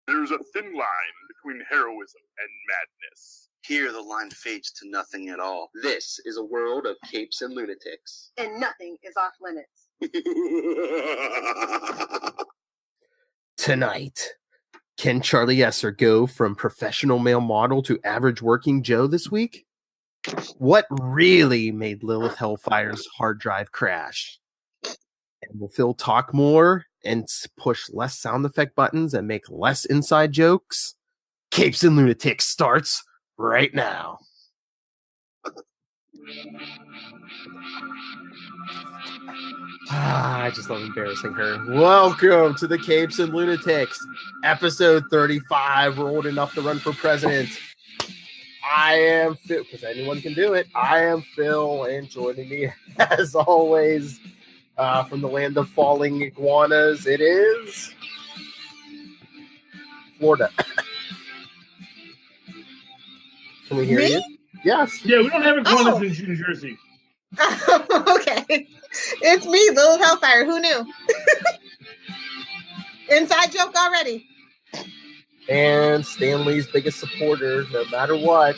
There's a thin line between heroism and madness. Here the line fades to nothing at all. This is a world of capes and lunatics. And nothing is off limits. Tonight, can Charlie Esser go from professional male model to average working Joe this week? What really made Lilith Hellfire's hard drive crash? And will Phil talk more and push less sound effect buttons and make less inside jokes? Capes and Lunatics starts right now. I just love embarrassing her. Welcome to the Capes and Lunatics, episode 35. We're old enough to run for president. I am Phil, because anyone can do it. I am Phil, and joining me, as always, from the land of falling iguanas, it is Florida. Can we hear you? Yes. Yeah, we don't have iguanas in New Jersey. Okay. It's me, Lilith Hellfire. Who knew? Inside joke already. And Stanley's biggest supporter, no matter what.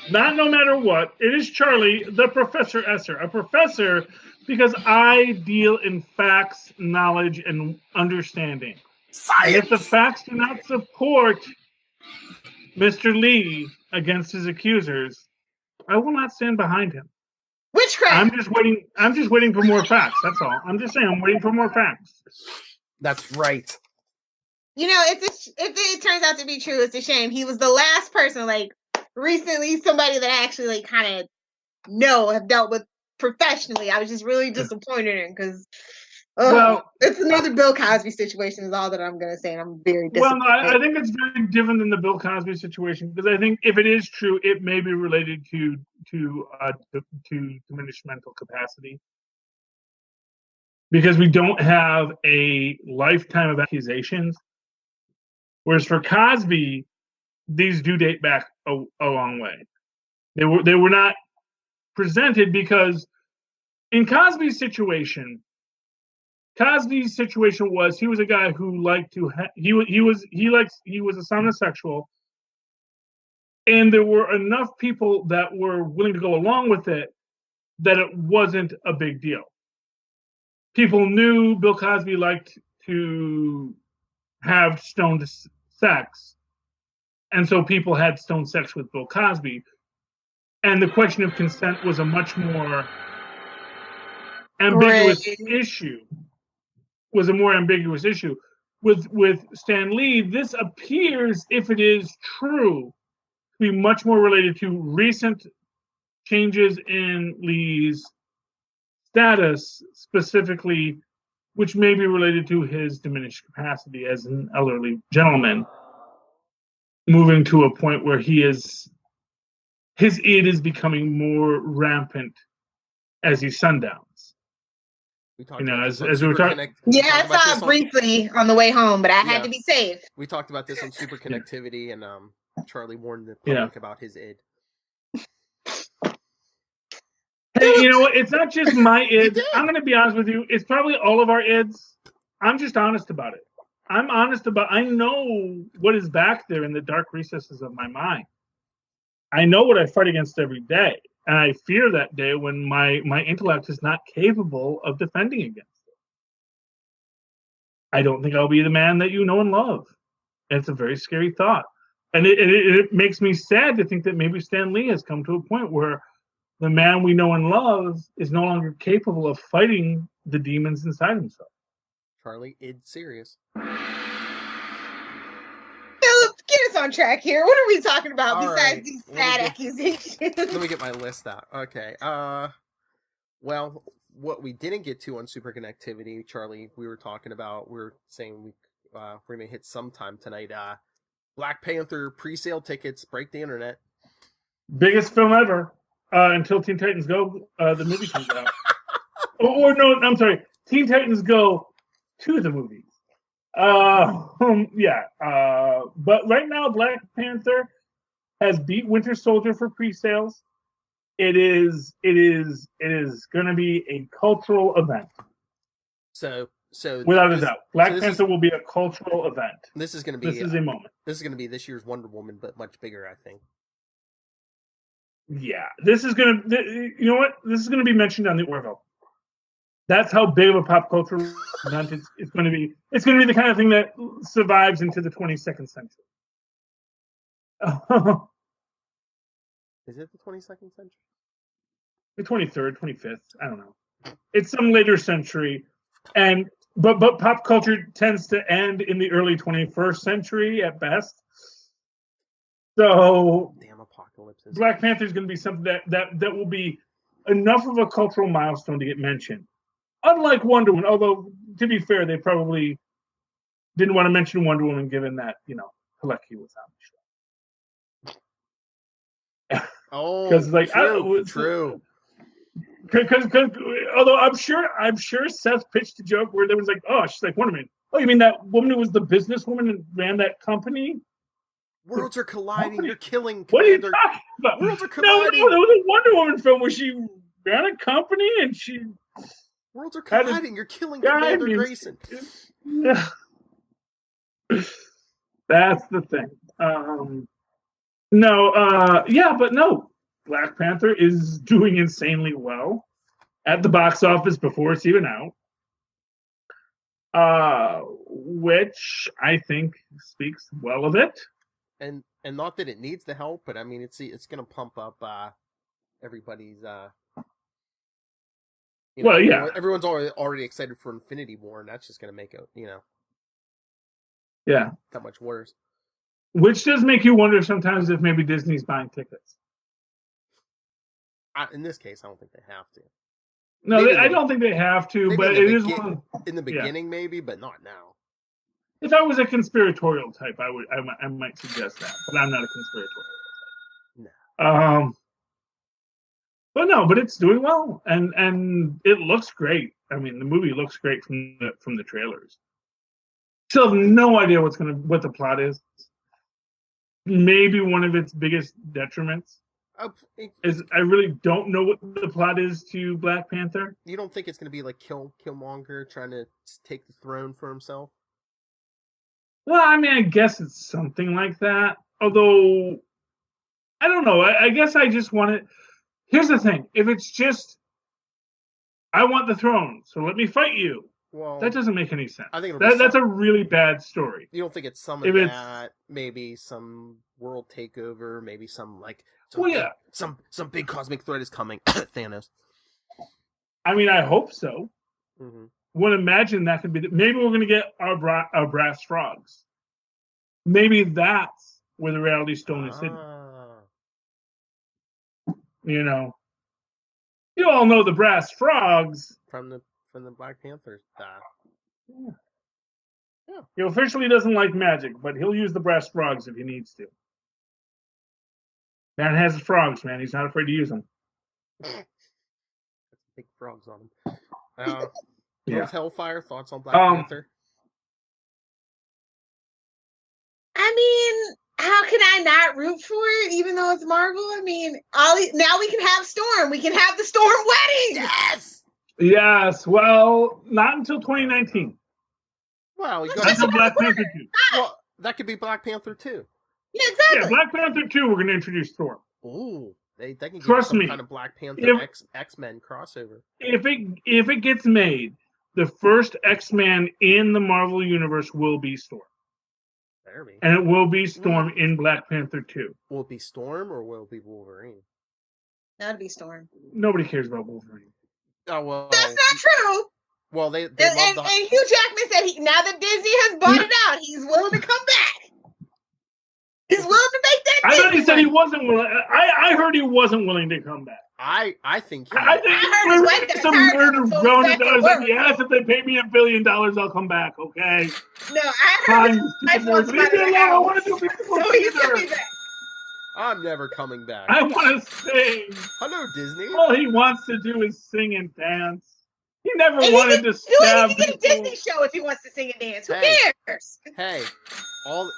Not no matter what. It is Charlie, the Professor Esser. A professor because I deal in facts, knowledge, and understanding. Science. And if the facts do not support Mr. Lee against his accusers, I will not stand behind him. Witchcraft. I'm just waiting for more facts. That's all. I'm just saying I'm waiting for more facts. That's right. You know, if it turns out to be true, it's a shame. He was the last person, recently, somebody that I actually, kind of have dealt with professionally. I was just really disappointed in because, it's another Bill Cosby situation is all that I'm going to say, and I'm very disappointed. Well, no, I think it's very different than the Bill Cosby situation because I think if it is true, it may be related to diminished mental capacity. Because we don't have a lifetime of accusations. Whereas for Cosby, these do date back a long way. They were not presented because in Cosby's situation was he was a guy who liked to he was a homosexual, and there were enough people that were willing to go along with it that it wasn't a big deal. People knew Bill Cosby liked to have stoned sex, and so people had stoned sex with Bill Cosby. And the question of consent was a much more ambiguous issue. Was a more ambiguous issue. With Stan Lee, this appears, if it is true, to be much more related to recent changes in Lee's status, specifically, which may be related to his diminished capacity as an elderly gentleman, moving to a point where his id is becoming more rampant as he sundowns. As we were talking. Yeah, I saw it briefly on the way home, but I had to be safe. We talked about this on Super Connectivity, and Charlie warned the public about his id. Hey, you know what? It's not just my id. I'm going to be honest with you. It's probably all of our ids. I'm just honest about it. I know what is back there in the dark recesses of my mind. I know what I fight against every day. And I fear that day when my intellect is not capable of defending against it. I don't think I'll be the man that you know and love. And it's a very scary thought. And it makes me sad to think that maybe Stan Lee has come to a point where the man we know and love is no longer capable of fighting the demons inside himself. Charlie, it's serious. Get us on track here. What are we talking about besides these sad accusations? Let me get my list out. Okay. Well, what we didn't get to on Super Connectivity, Charlie, we were saying we're going to hit sometime tonight. Black Panther pre-sale tickets break the internet. Biggest film ever until Teen Titans Go, the movie comes out. No, I'm sorry. Teen Titans Go to the movies. But right now, Black Panther has beat Winter Soldier for pre-sales. It is going to be a cultural event. So So without a doubt, Black Panther will be a cultural event. This is going to be. This is a moment. This is going to be this year's Wonder Woman, but much bigger, I think. Yeah, this is going to. You know what? This is going to be mentioned on the Orville. That's how big of a pop culture event it's going to be. It's going to be the kind of thing that survives into the 22nd century. Is it the 22nd century? The 23rd, 25th. I don't know. It's some later century, but pop culture tends to end in the early 21st century at best. So, damn apocalypse. Black Panther is going to be something that will be enough of a cultural milestone to get mentioned. Unlike Wonder Woman, although to be fair, they probably didn't want to mention Wonder Woman given that Pilecki was on the show. Oh, because true. Because although I'm sure Seth pitched a joke where there was like, oh, she's like Wonder Woman. Oh, you mean that woman who was the businesswoman and ran that company? Worlds are colliding. You're killing. What are you talking about? Worlds are colliding. No, there was a Wonder Woman film where she ran a company and she. Worlds are colliding. You're killing Commander Grayson. Yeah. That's the thing. But no. Black Panther is doing insanely well at the box office before it's even out, which I think speaks well of it. And not that it needs the help, but I mean it's going to pump up everybody's. Everyone's already excited for Infinity War, and that's just going to make it that much worse. Which does make you wonder sometimes if maybe Disney's buying tickets. In this case, I don't think they have to. No, I don't think they have to, but it is one in the beginning, maybe, but not now. If I was a conspiratorial type, I might suggest that, but I'm not a conspiratorial type. No. But it's doing well, and it looks great. I mean, the movie looks great from the trailers. Still have no idea what the plot is. Maybe one of its biggest detriments. I really don't know what the plot is to Black Panther. You don't think it's going to be like Killmonger trying to take the throne for himself? Well, I mean, I guess it's something like that. Although, I don't know. I guess I just want it. Here's the thing. If it's just, I want the throne, so let me fight you. Well, that doesn't make any sense. I think that's a really bad story. You don't think it's some of that? Maybe some world takeover. Maybe some like. Some big cosmic threat is coming. Thanos. I mean, I hope so. Mm-hmm. Would imagine that could be. Maybe we're going to get our brass frogs. Maybe that's where the reality stone is hidden. You all know the brass frogs from the Black Panther stuff. Yeah. He officially doesn't like magic, but he'll use the brass frogs if he needs to. Man has frogs, man. He's not afraid to use them. Big frogs on him. North Hellfire, thoughts on Black Panther? I mean, how can I not root for it, even though it's Marvel? I mean, now we can have Storm. We can have the Storm wedding. Yes. Well, not until 2019. Well, until Black Panther 2. Well, that could be Black Panther 2. Yeah, exactly. Yeah, Black Panther 2, we're going to introduce Storm. Ooh, they can give some kind of Black Panther X-Men crossover. If it gets made, the first X-Men in the Marvel Universe will be Storm. And it will be Storm in Black Panther 2. Will it be Storm or will it be Wolverine? That'd be Storm. Nobody cares about Wolverine. Oh, well. That's not true. Well, they and Hugh Jackman said now that Disney has bought it out, he's willing to come back. He's willing to make that. I thought he said he wasn't willing. I heard he wasn't willing to come back. I think. I heard some murder drone dollars. Like, yes, if they pay me $1 billion, I'll come back. Okay. No, I heard. I want to do musical theater. I'm never coming back. I want to sing. Hello, Disney. All he wants to do is sing and dance. He never wanted to stab people. He can get a Disney show if he wants to sing and dance. Who cares? Hey, all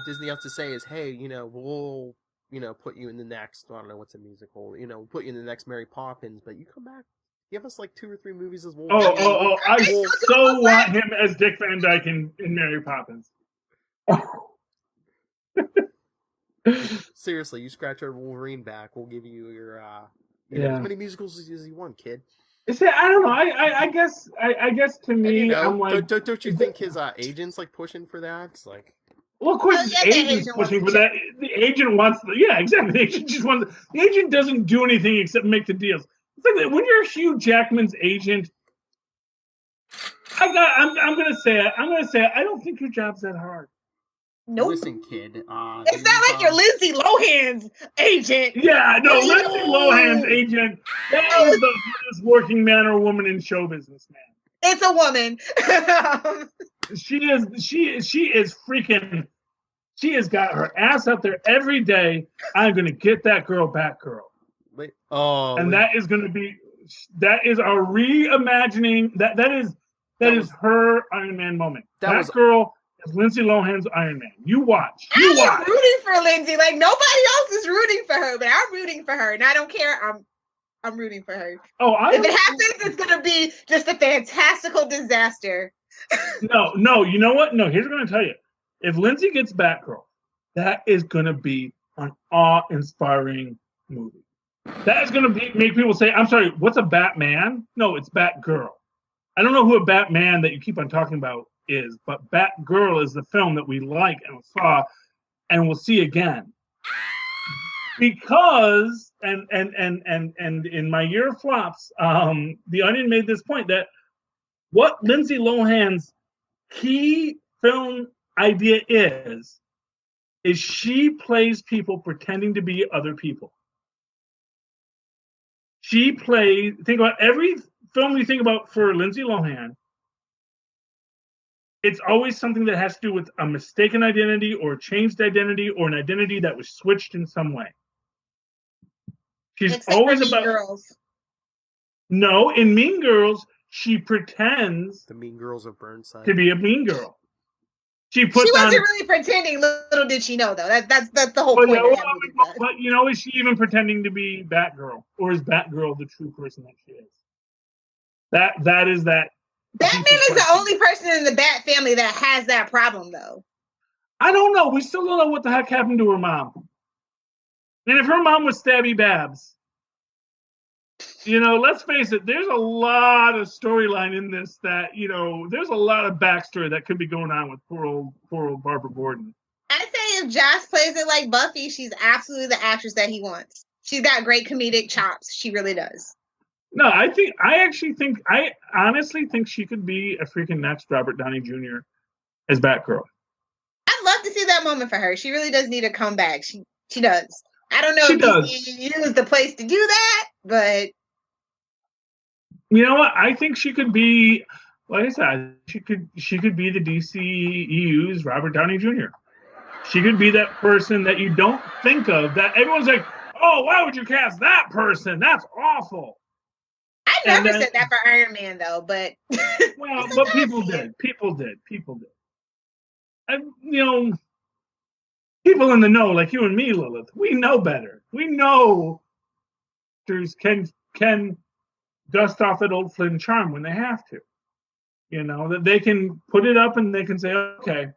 Disney has to say is, hey, we'll, put you in the next, I don't know what's a musical, put you in the next Mary Poppins, but you come back Give us like 2 or 3 movies as well. I so want him as Dick Van Dyke in Mary Poppins. Seriously, you scratch our Wolverine back, we'll give you your Yeah. as many musicals as you want, kid. I don't know. I guess to me, I'm like, don't you think his agent's like pushing for that? It's like, well, of course, the agent's pushing for that. The agent wants exactly. The agent just wants. The agent doesn't do anything except make the deals. It's like when you're Hugh Jackman's agent, I'm gonna say it. I don't think your job's that hard. Nope. Listen, kid. It's not like you're Lindsay Lohan's agent. Yeah, no, Lindsay Lohan's agent. That is the hardest working man or woman in show business, man. It's a woman. She is freaking. She has got her ass out there every day. I'm gonna get that girl back, girl. That is gonna be. That is our reimagining. That is her Iron Man moment. That girl. Lindsay Lohan's Iron Man. You watch. I'm rooting for Lindsay. Like nobody else is rooting for her, but I'm rooting for her, and I don't care. I'm rooting for her. If it happens, it's gonna be just a fantastical disaster. No. You know what? No. Here's what I'm gonna tell you. If Lindsay gets Batgirl, that is gonna be an awe-inspiring movie. That is gonna make people say, "I'm sorry, what's a Batman?" No, it's Batgirl. I don't know who a Batman that you keep on talking about is, but Batgirl is the film that we like and saw and will see again. Because and in my year of flops, The Onion made this point that what Lindsay Lohan's key film idea is she plays people pretending to be other people. Think about every film you think about for Lindsay Lohan. It's always something that has to do with a mistaken identity or changed identity or an identity that was switched in some way. She's always about Girls. No, in Mean Girls, she pretends the Mean Girls of Burnside to be a mean girl. She wasn't really pretending. Little did she know, though. That's the whole point. But is she even pretending to be Batgirl, or is Batgirl the true person that she is? That is that. Batman is the only person in the Bat family that has that problem, though. I don't know. We still don't know what the heck happened to her mom. And if her mom was Stabby Babs, let's face it, there's a lot of storyline in this that, there's a lot of backstory that could be going on with poor old Barbara Gordon. I say if Joss plays it like Buffy, she's absolutely the actress that he wants. She's got great comedic chops. She really does. No, I honestly think she could be a freaking next Robert Downey Jr. as Batgirl. I'd love to see that moment for her. She really does need a comeback. She does. I don't know if DCU is the place to do that, but you know what? I think she could be, like I said, she could be the DCEU's Robert Downey Jr. She could be that person that you don't think of, that everyone's like, oh, why would you cast that person? That's awful. I never said that for Iron Man, though, but well, but people did. And, people in the know, like you and me, Lilith, we know better. We know actors can dust off that old Flynn charm when they have to. That they can put it up and they can say, okay,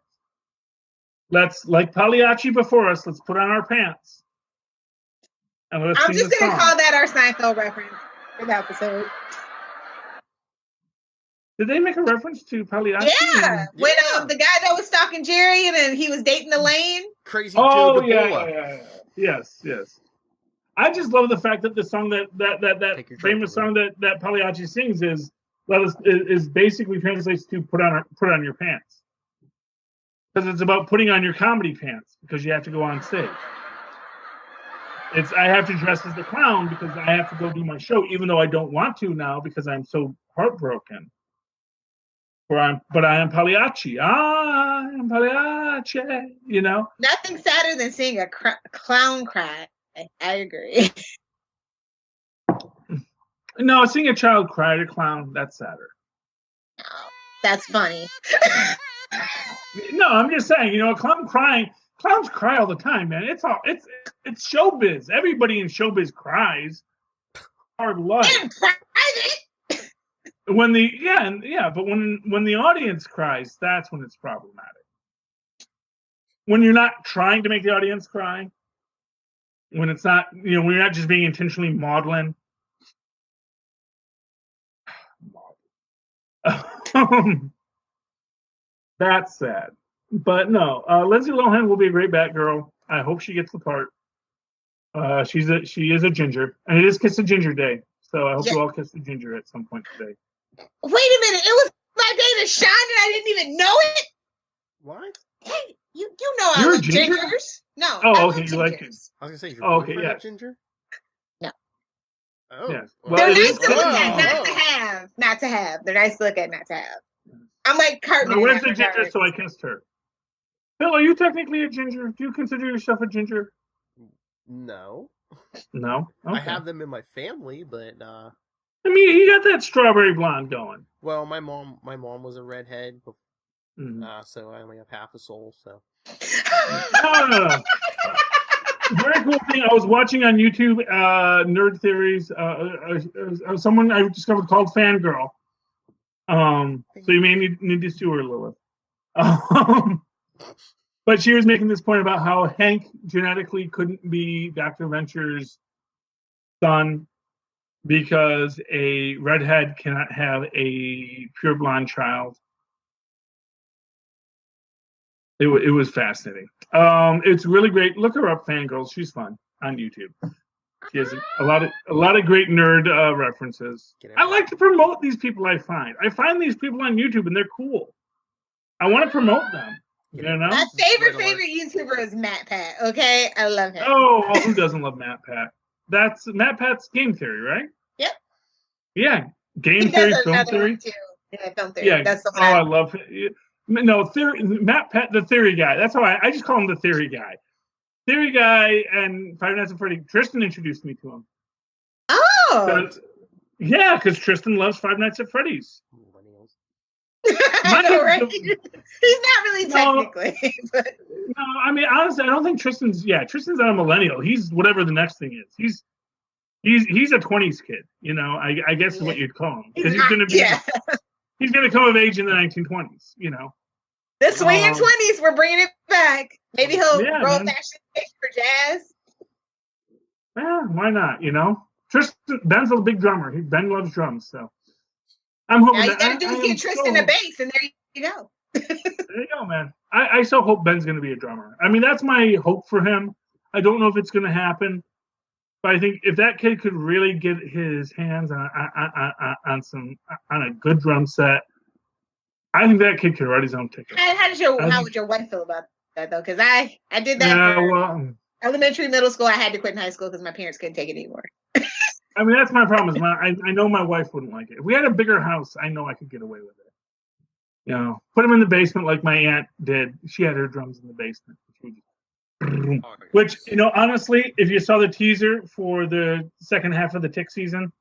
let's, like Pagliacci before us, let's put on our pants. And let's I'm just going to call that our Seinfeld reference for the episode. Did they make a reference to Pagliacci? Yeah, when the guy that was stalking Jerry and then he was dating Elaine. Crazy Joe yeah. Yes. I just love the fact that the song that famous song that Pagliacci sings is basically translates to put on your pants, because it's about putting on your comedy pants because you have to go on stage. I have to dress as the clown because I have to go do my show, even though I don't want to now because I'm so heartbroken. But I am Pagliacci. I am Pagliacci. Nothing sadder than seeing a clown cry. I agree. No, seeing a child cry at a clown, that's sadder. Oh, that's funny. No, I'm just saying, a clown crying. Clowns cry all the time, man. It's showbiz. Everybody in showbiz cries. Hard luck. In private. When but when the audience cries, that's when it's problematic. When you're not trying to make the audience cry, when it's not, when you're not just being intentionally maudlin. That's sad. But no, Lindsay Lohan will be a great Batgirl. I hope she gets the part. She is a ginger, and it is Kiss the Ginger Day, so I hope you all kiss the ginger at some point today. Wait a minute, it was my day to shine, and I didn't even know it. What? Hey, you know I You're love a ginger? gingers. No. Oh, okay, you like it. I was gonna say, your okay, boyfriend a ginger? No. Oh, yes. well, They're it nice is to look at, good. not to have. Not to have. They're nice to look at, not to have. I'm like Cartman. I went to ginger, so I kissed her. Phil, are you technically a ginger? Do you consider yourself a ginger? No. No? Okay. I have them in my family, but I mean, you got that strawberry blonde going. well, my mom was a redhead, Mm. so I only have half a soul. So very cool thing. I was watching on YouTube Nerd Theories. Someone I discovered called Fangirl. So you may need to sue her, Lilith. But she was making this point about how Hank genetically couldn't be Dr. Venture's son because a redhead cannot have a pure blonde child. It was fascinating. It's really great. Look her up, Fangirls. She's fun on YouTube. She has a lot of great nerd references. I like to promote these people. I find these people on YouTube and they're cool. I want to promote them. You know? My favorite YouTuber is Matt Pat. Okay, I love him. Oh, well, who doesn't love Matt Pat? That's Matt Pat's Game Theory, right? Yep. Yeah, Game Theory, Film Theory. Too. Yeah, Film Theory. Yeah, that's the one. I love it. No, Matt Pat, the Theory guy. That's how I just call him the Theory guy. Theory guy and Five Nights at Freddy. Tristan introduced me to him. Oh. Yeah, because Tristan loves Five Nights at Freddy's. I know, right? He's not really technically. But... No, I mean honestly, I don't think Tristan's not a millennial. He's whatever the next thing is. He's a 20s kid. I guess is what you'd call him because he's gonna be. Yeah. He's gonna come of age in the 1920s. The swinging 20s. We're bringing it back. Maybe he'll roll fashion for jazz. Yeah, why not? Tristan Ben's a big drummer. Ben loves drums, so. I'm hoping all you gotta do is get Tristan a bass, and there you go. There you go, man. I so hope Ben's going to be a drummer. I mean, that's my hope for him. I don't know if it's going to happen, but I think if that kid could really get his hands on a good drum set, I think that kid could write his own ticket. How would your wife feel about that though? Because I did that for elementary, middle school. I had to quit in high school because my parents couldn't take it anymore. I mean, that's my problem. I know my wife wouldn't like it. If we had a bigger house, I know I could get away with it. Put them in the basement like my aunt did. She had her drums in the basement. Which, honestly, if you saw the teaser for the second half of the Tick season,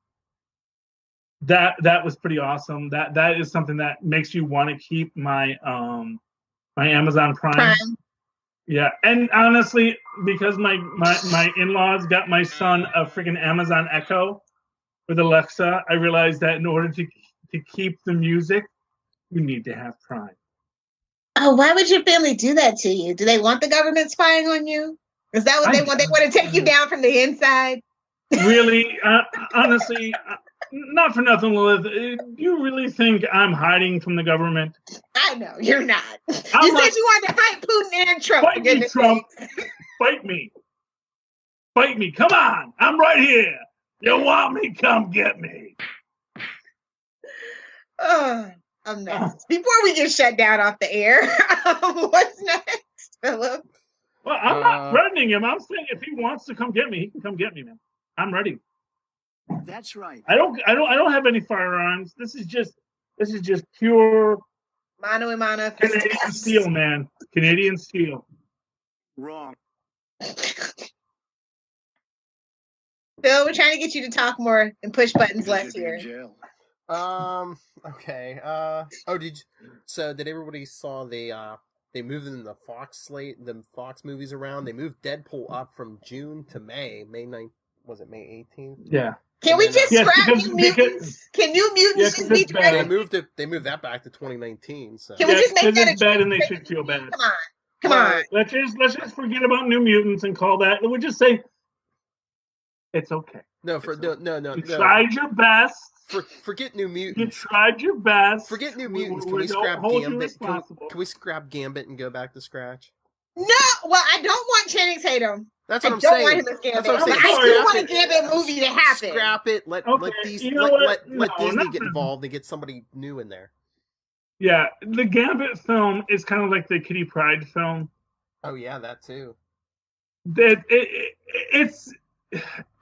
that was pretty awesome. That is something that makes you want to keep my my Amazon Prime. Yeah, and honestly, because my in-laws got my son a freaking Amazon Echo with Alexa, I realized that in order to keep the music, you need to have Prime. Oh, why would your family do that to you? Do they want the government spying on you? Is that what they want? They want to take you down from the inside? Really? Honestly, not for nothing, Lilith. Do you really think I'm hiding from the government? I know, you're not. You said you wanted to fight Putin and Trump. Fight me, Trump. Fight me. Fight me. Come on. I'm right here. You want me? Come get me. A mess. Before we get shut down off the air, what's next, Philip? Well, I'm not threatening him. I'm saying if he wants to come get me, he can come get me, man. I'm ready. That's right. I don't have any firearms. This is just pure mano a mano. Canadian steel, man. Canadian steel. Wrong. Phil, we're trying to get you to talk more and push buttons less here. Okay. Did everybody saw they moved in the Fox slate, the Fox movies around? They moved Deadpool up from June to May 9th. was it May 18th? Yeah. Can we And then, just Yes, scrap because- New Mutants? Can New Mutants just be it's bad. directed? They moved that back to 2019. So Can we just make because that it's bad and they should feel bad. Come on. Come on. Let's just forget about New Mutants and call that. We'll just say it's okay. no, You tried your best. Forget New You Mutants. tried your best. Forget New We- Mutants. we Can we don't scrap hold you Gambit? responsible. Can we scrap Gambit and go back to scratch? No, well, I don't want Channing Tatum. That's I what I'm don't saying. want him as Gambit. That's what I'm But saying. I do Scrap want a it. Gambit movie to happen. Scrap it. Let Okay, Disney, you know what? let No, Disney get nothing. involved and get somebody new in there. Yeah, the Gambit film is kind of like the Kitty Pryde film. Oh yeah, that too.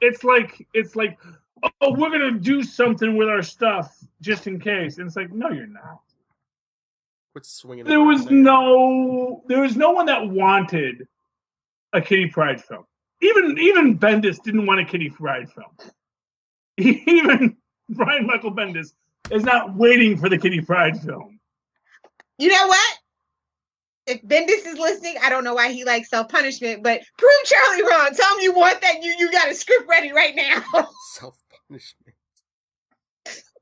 It's like, oh, we're gonna do something with our stuff just in case. And it's like, no, you're not. Quit swinging. There was no one that wanted a Kitty Pryde film. Even Bendis didn't want a Kitty Pryde film. Even Michael Bendis is not waiting for the Kitty Pryde film. You know what? If Bendis is listening, I don't know why he likes self-punishment, but prove Charlie wrong. Tell him you want that. You got a script ready right now. Self-punishment.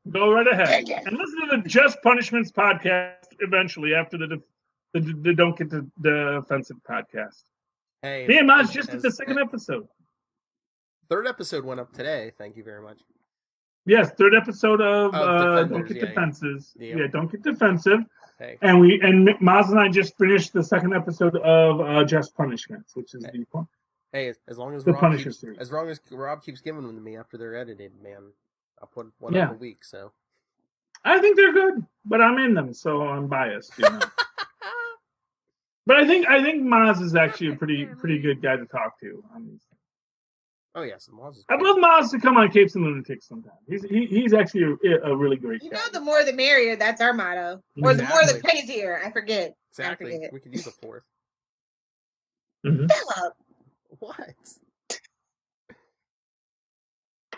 Go right ahead Yeah. and listen to the Just Punishments podcast eventually after the Don't Get the Offensive podcast. Hey, Me and Maz just did the second episode. Third episode went up today. Thank you very much. Yes, third episode of Don't Defenders, Get Defenses. yeah. Yeah, Don't Get Defensive. Hey, And Maz and I just finished the second episode of Just Punishments, which is the one. hey, as long as The Rob Punisher keeps, series. as long as Rob keeps giving them to me after they're edited, man, I'll put one Yeah. up a week. So I think they're good, but I'm in them, so I'm biased. You know? But I think Maz is actually a pretty good guy to talk to on these things. oh yes, Moz is I'd cool. love Maz to come on Capes and Lunatics sometime. He's actually a really great You guy. know, the more the merrier. That's our motto. Or the more the Exactly. crazier. I forget. Exactly. I forget. We could use a fourth. Mhm. Philip. What?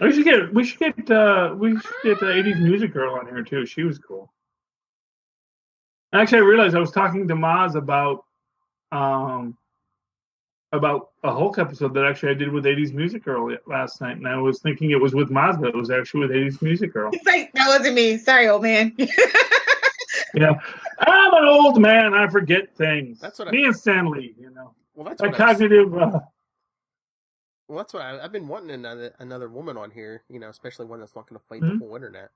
We should get 80s Music Girl on here too. She was cool. Actually, I realized I was talking to Maz about a Hulk episode that actually I did with 80s Music Girl last night, and I was thinking it was with Maz, but it was actually with 80s Music Girl. He's like, that wasn't me. Sorry, old man. Yeah, I'm an old man. I forget things. That's what Me and Stanley, you know, Well, that's a what I was, cognitive. well, that's what I've been wanting another woman on here. You know, especially one that's not going to fight Mhm. the whole internet.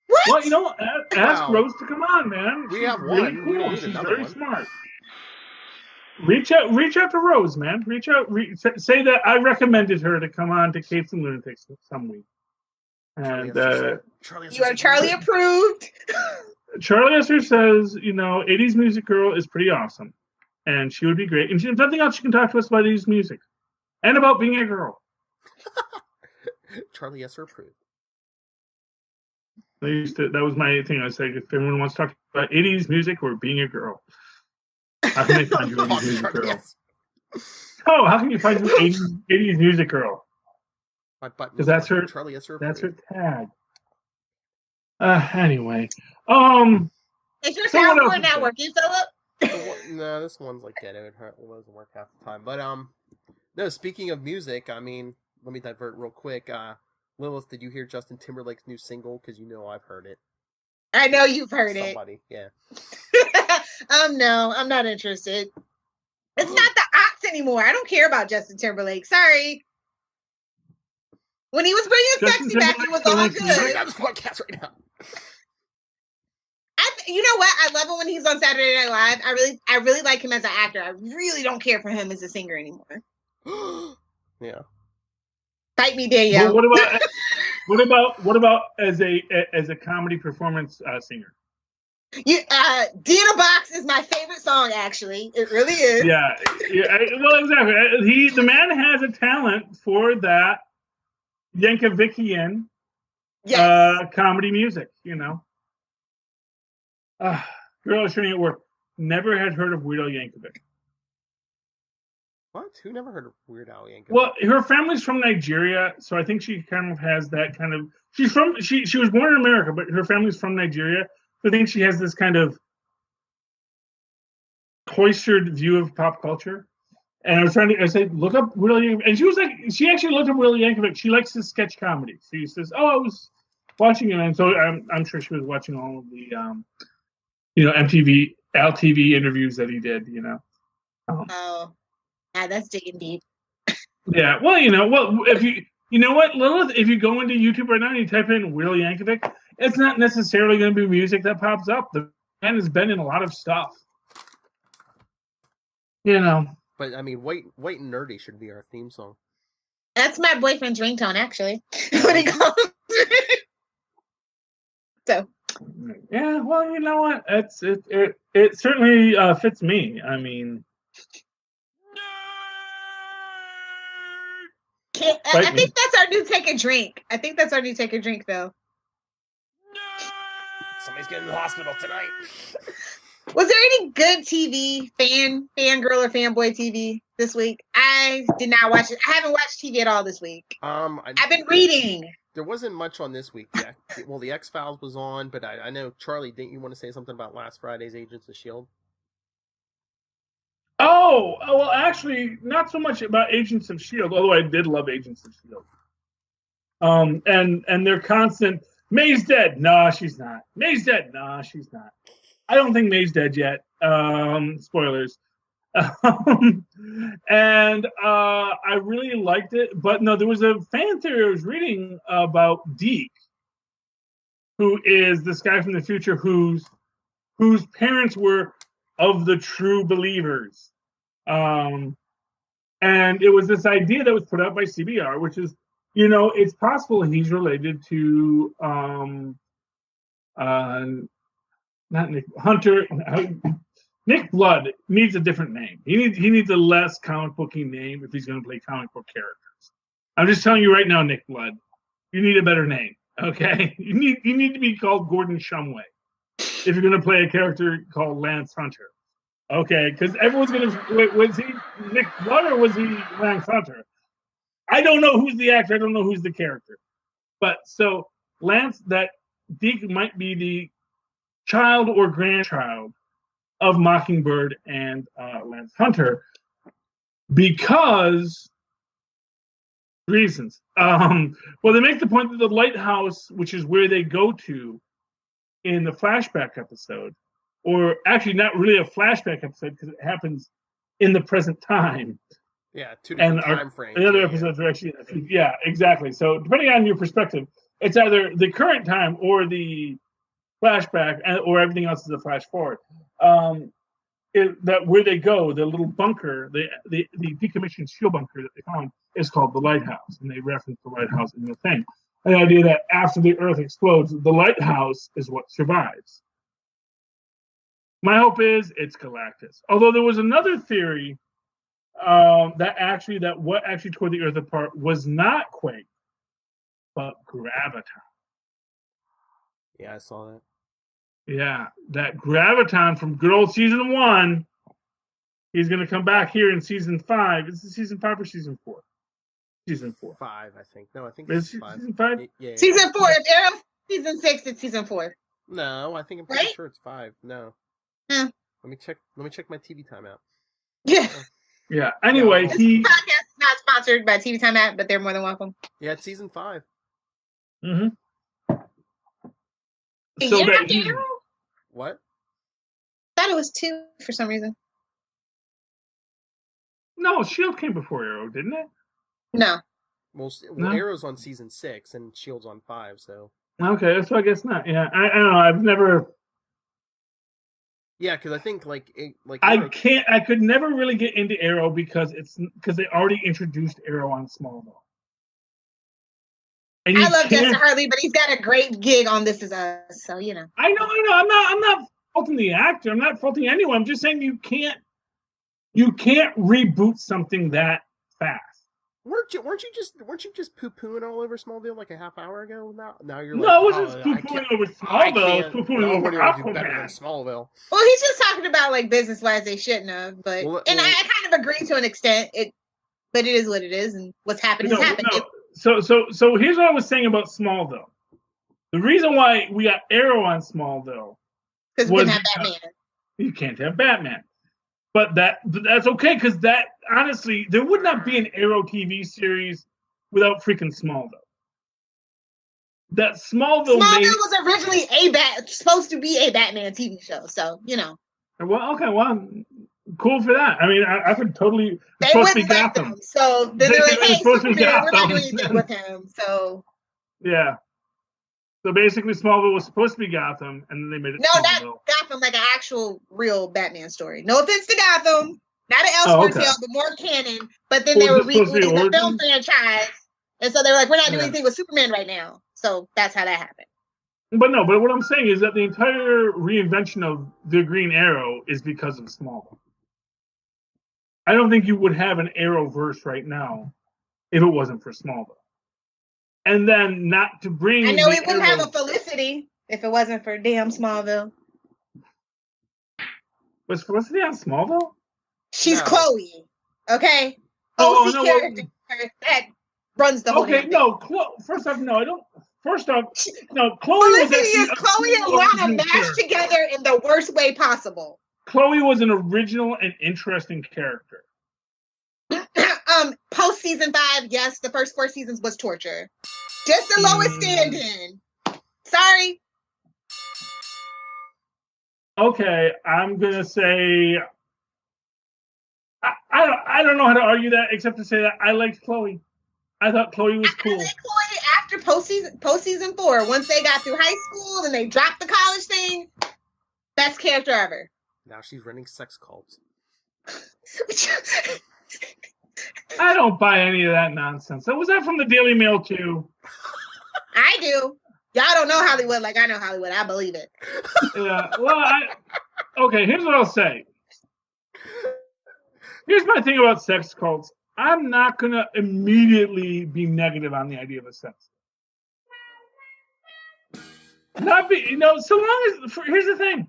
What? Well, you know, ask Wow. Rose to come on, man. We She's have really one. We don't cool. need She's another very one. smart. Reach out to Rose, man. Reach out. Say that I recommended her to come on to Capes and Lunatics some week. And You are Charlie approved. Charlie Esther says, you know, 80s Music Girl is pretty awesome, and she would be great. And if nothing else, she can talk to us about 80s music and about being a girl. Charlie Esser approved. That was my thing. I said, if anyone wants to talk about 80s music or being a girl, how can they find you 80s Music Girl? Oh, how can you find you 80s Music Girl? My button. Because that's her. Charlie Esser That's her approved. tag. Anyway, Is your So what else soundboard is not there? working, Philip? No, this one's like dead. It doesn't work half the time. But no. Speaking of music, I mean, let me divert real quick. Lilith, did you hear Justin Timberlake's new single? Because you know I've heard it. I know you've heard Somebody, yeah. it. No, I'm not interested. It's not the ox anymore. I don't care about Justin Timberlake. Sorry. When he was bringing Justin sexy back, it was all Timberlake's I'm good. on this podcast right now. You know what? I love him when he's on Saturday Night Live. I really like him as an actor. I really don't care for him as a singer anymore. Yeah. Fight me, but Danielle. what about as a comedy performance singer? Dina Box is my favorite song, actually. It really is. Yeah. Well, exactly. The man has a talent for that Yankovickian Yes. comedy music. You know. Girl is showing at work. Never had heard of Weird Al Yankovic. What? Who never heard of Weird Al Yankovic? Well, her family's from Nigeria, so I think she kind of has that kind of. She's from. She was born in America, but her family's from Nigeria. So I think she has this kind of cloistered view of pop culture. And I said, look up Willie, and she actually looked up Willie Yankovic. She likes his sketch comedy. She says, I was watching it, and so I'm sure she was watching all of the, MTV, LTV interviews that he did. That's digging deep. Yeah, well, if you know what, Lilith, if you go into YouTube right now and you type in Willie Yankovic, it's not necessarily going to be music that pops up. The man has been in a lot of stuff. But I mean, white and nerdy should be our theme song. That's my boyfriend's ringtone, actually. What he calls it. So. Yeah, well, you know what? It certainly fits me. I mean. I think that's our new take a drink. I think that's our new take a drink, though. Somebody's getting to the hospital tonight. Was there any good TV, fangirl or fanboy TV this week? I did not watch it. I haven't watched TV at all this week. I've been reading. There wasn't much on this week. Yeah. Well, the X-Files was on, but I know, Charlie, didn't you want to say something about last Friday's Agents of S.H.I.E.L.D.? Oh, well, actually, not so much about Agents of S.H.I.E.L.D., although I did love Agents of S.H.I.E.L.D. And their constant, May's dead. No, she's not. May's dead. No, she's not. I don't think May's dead yet. Spoilers. And I really liked it. But no, there was a fan theory I was reading about Deke, who is this guy from the future whose parents were of the true believers. And it was this idea that was put out by CBR, which is, it's possible he's related to not Nick Hunter. Nick Blood needs a different name. He needs a less comic booky name if he's going to play comic book characters. I'm just telling you right now, Nick Blood, you need a better name. Okay, you need to be called Gordon Shumway if you're going to play a character called Lance Hunter. Okay, because everyone's going to was he Nick Blood or was he Lance Hunter? I don't know who's the actor. I don't know who's the character. But so Lance, that Deke might be the child or grandchild of Mockingbird and Lance Hunter because reasons. Well, they make the point that the lighthouse, which is where they go to in the flashback episode, or actually not really a flashback episode because it happens in the present time. Yeah, two different time frames. The other episodes are actually, yeah, exactly. So depending on your perspective, it's either the current time or the flashback, or everything else is a flash forward. That where they go, the little bunker, the decommissioned shield bunker that they found is called the lighthouse, and they reference the lighthouse in the thing. The idea that after the Earth explodes, the lighthouse is what survives. My hope is it's Galactus. Although there was another theory that what actually tore the Earth apart was not Quake, but Graviton. Yeah, I saw that. Yeah, that Graviton from good old season 1, he's going to come back here in season 5. Is it season 5 or season 4? Season 4. 5, I think. No, I think it's 5. Season 5? Yeah. Season 4. If Arrow season 6, it's season 4. No, I'm pretty sure it's 5. No. Yeah. Let me check my TV timeout. Yeah. Yeah. Anyway, this podcast is not sponsored by TV Timeout, but they're more than welcome. Yeah, it's season 5. Mm-hmm. So that Arrow? What? I thought it was 2 for some reason. No, S.H.I.E.L.D. came before Arrow, didn't it? No. Well, No? Arrow's on season 6 and S.H.I.E.L.D.'s on 5, so. Okay, so I guess not. Yeah, I don't know. I've never. Yeah, because I think I could never really get into Arrow because they already introduced Arrow on Smallville. And I love Justin Harley, but he's got a great gig on This Is Us, so I know. I'm not faulting the actor. I'm not faulting anyone. I'm just saying you can't reboot something that fast. Weren't you just poo-pooing all over Smallville like a half hour ago? Now you're like, no, I wasn't just poo-pooing over Smallville. I was poo-pooing over Aquaman. Better than Smallville. Well, he's just talking about like business-wise they shouldn't have, but I kind of agree to an extent. But it is what it is, and what's happened has happened. No. So here's what I was saying about Smallville. The reason why we got Arrow on Smallville because we didn't have Batman. You can't have Batman. But that's okay, because that, honestly, there would not be an Arrow TV series without freaking Smallville. That Smallville was originally supposed to be a Batman TV show, so Well, okay, well, cool for that. I mean, I could totally. They wouldn't let them, so then they're like, "Hey, Superman, we're not doing anything with him." So yeah. So basically, Smallville was supposed to be Gotham, and then they made it. No, not Gotham, like an actual real Batman story. No offense to Gotham, not an Elseworlds tale, but more canon. But then they were rebooting the film franchise, and so they were like, "We're not doing anything with Superman right now." So that's how that happened. But what I'm saying is that the entire reinvention of the Green Arrow is because of Smallville. I don't think you would have an Arrowverse right now if it wasn't for Smallville. And then not to bring. I know we wouldn't have a Felicity if it wasn't for damn Smallville. Was Felicity on Smallville? She's Chloe. Okay. Character that runs the whole thing. Okay, no. First off, no, I don't. First off, no. Felicity is Chloe and Lana mashed together in the worst way possible. Chloe was an original and interesting character. Post season 5, yes, the first 4 seasons was torture. Just the lowest stand-in. Sorry. Okay, I'm gonna say I don't know how to argue that except to say that I liked Chloe. I thought Chloe was cool. I liked Chloe after post season 4. Once they got through high school and they dropped the college thing, best character ever. Now she's running sex cults. I don't buy any of that nonsense. So was that from the Daily Mail too? I do. Y'all don't know Hollywood like I know Hollywood. I believe it. Yeah. Well, okay. Here's what I'll say. Here's my thing about sex cults. I'm not gonna immediately be negative on the idea of a sex. Not be, so long as here's the thing.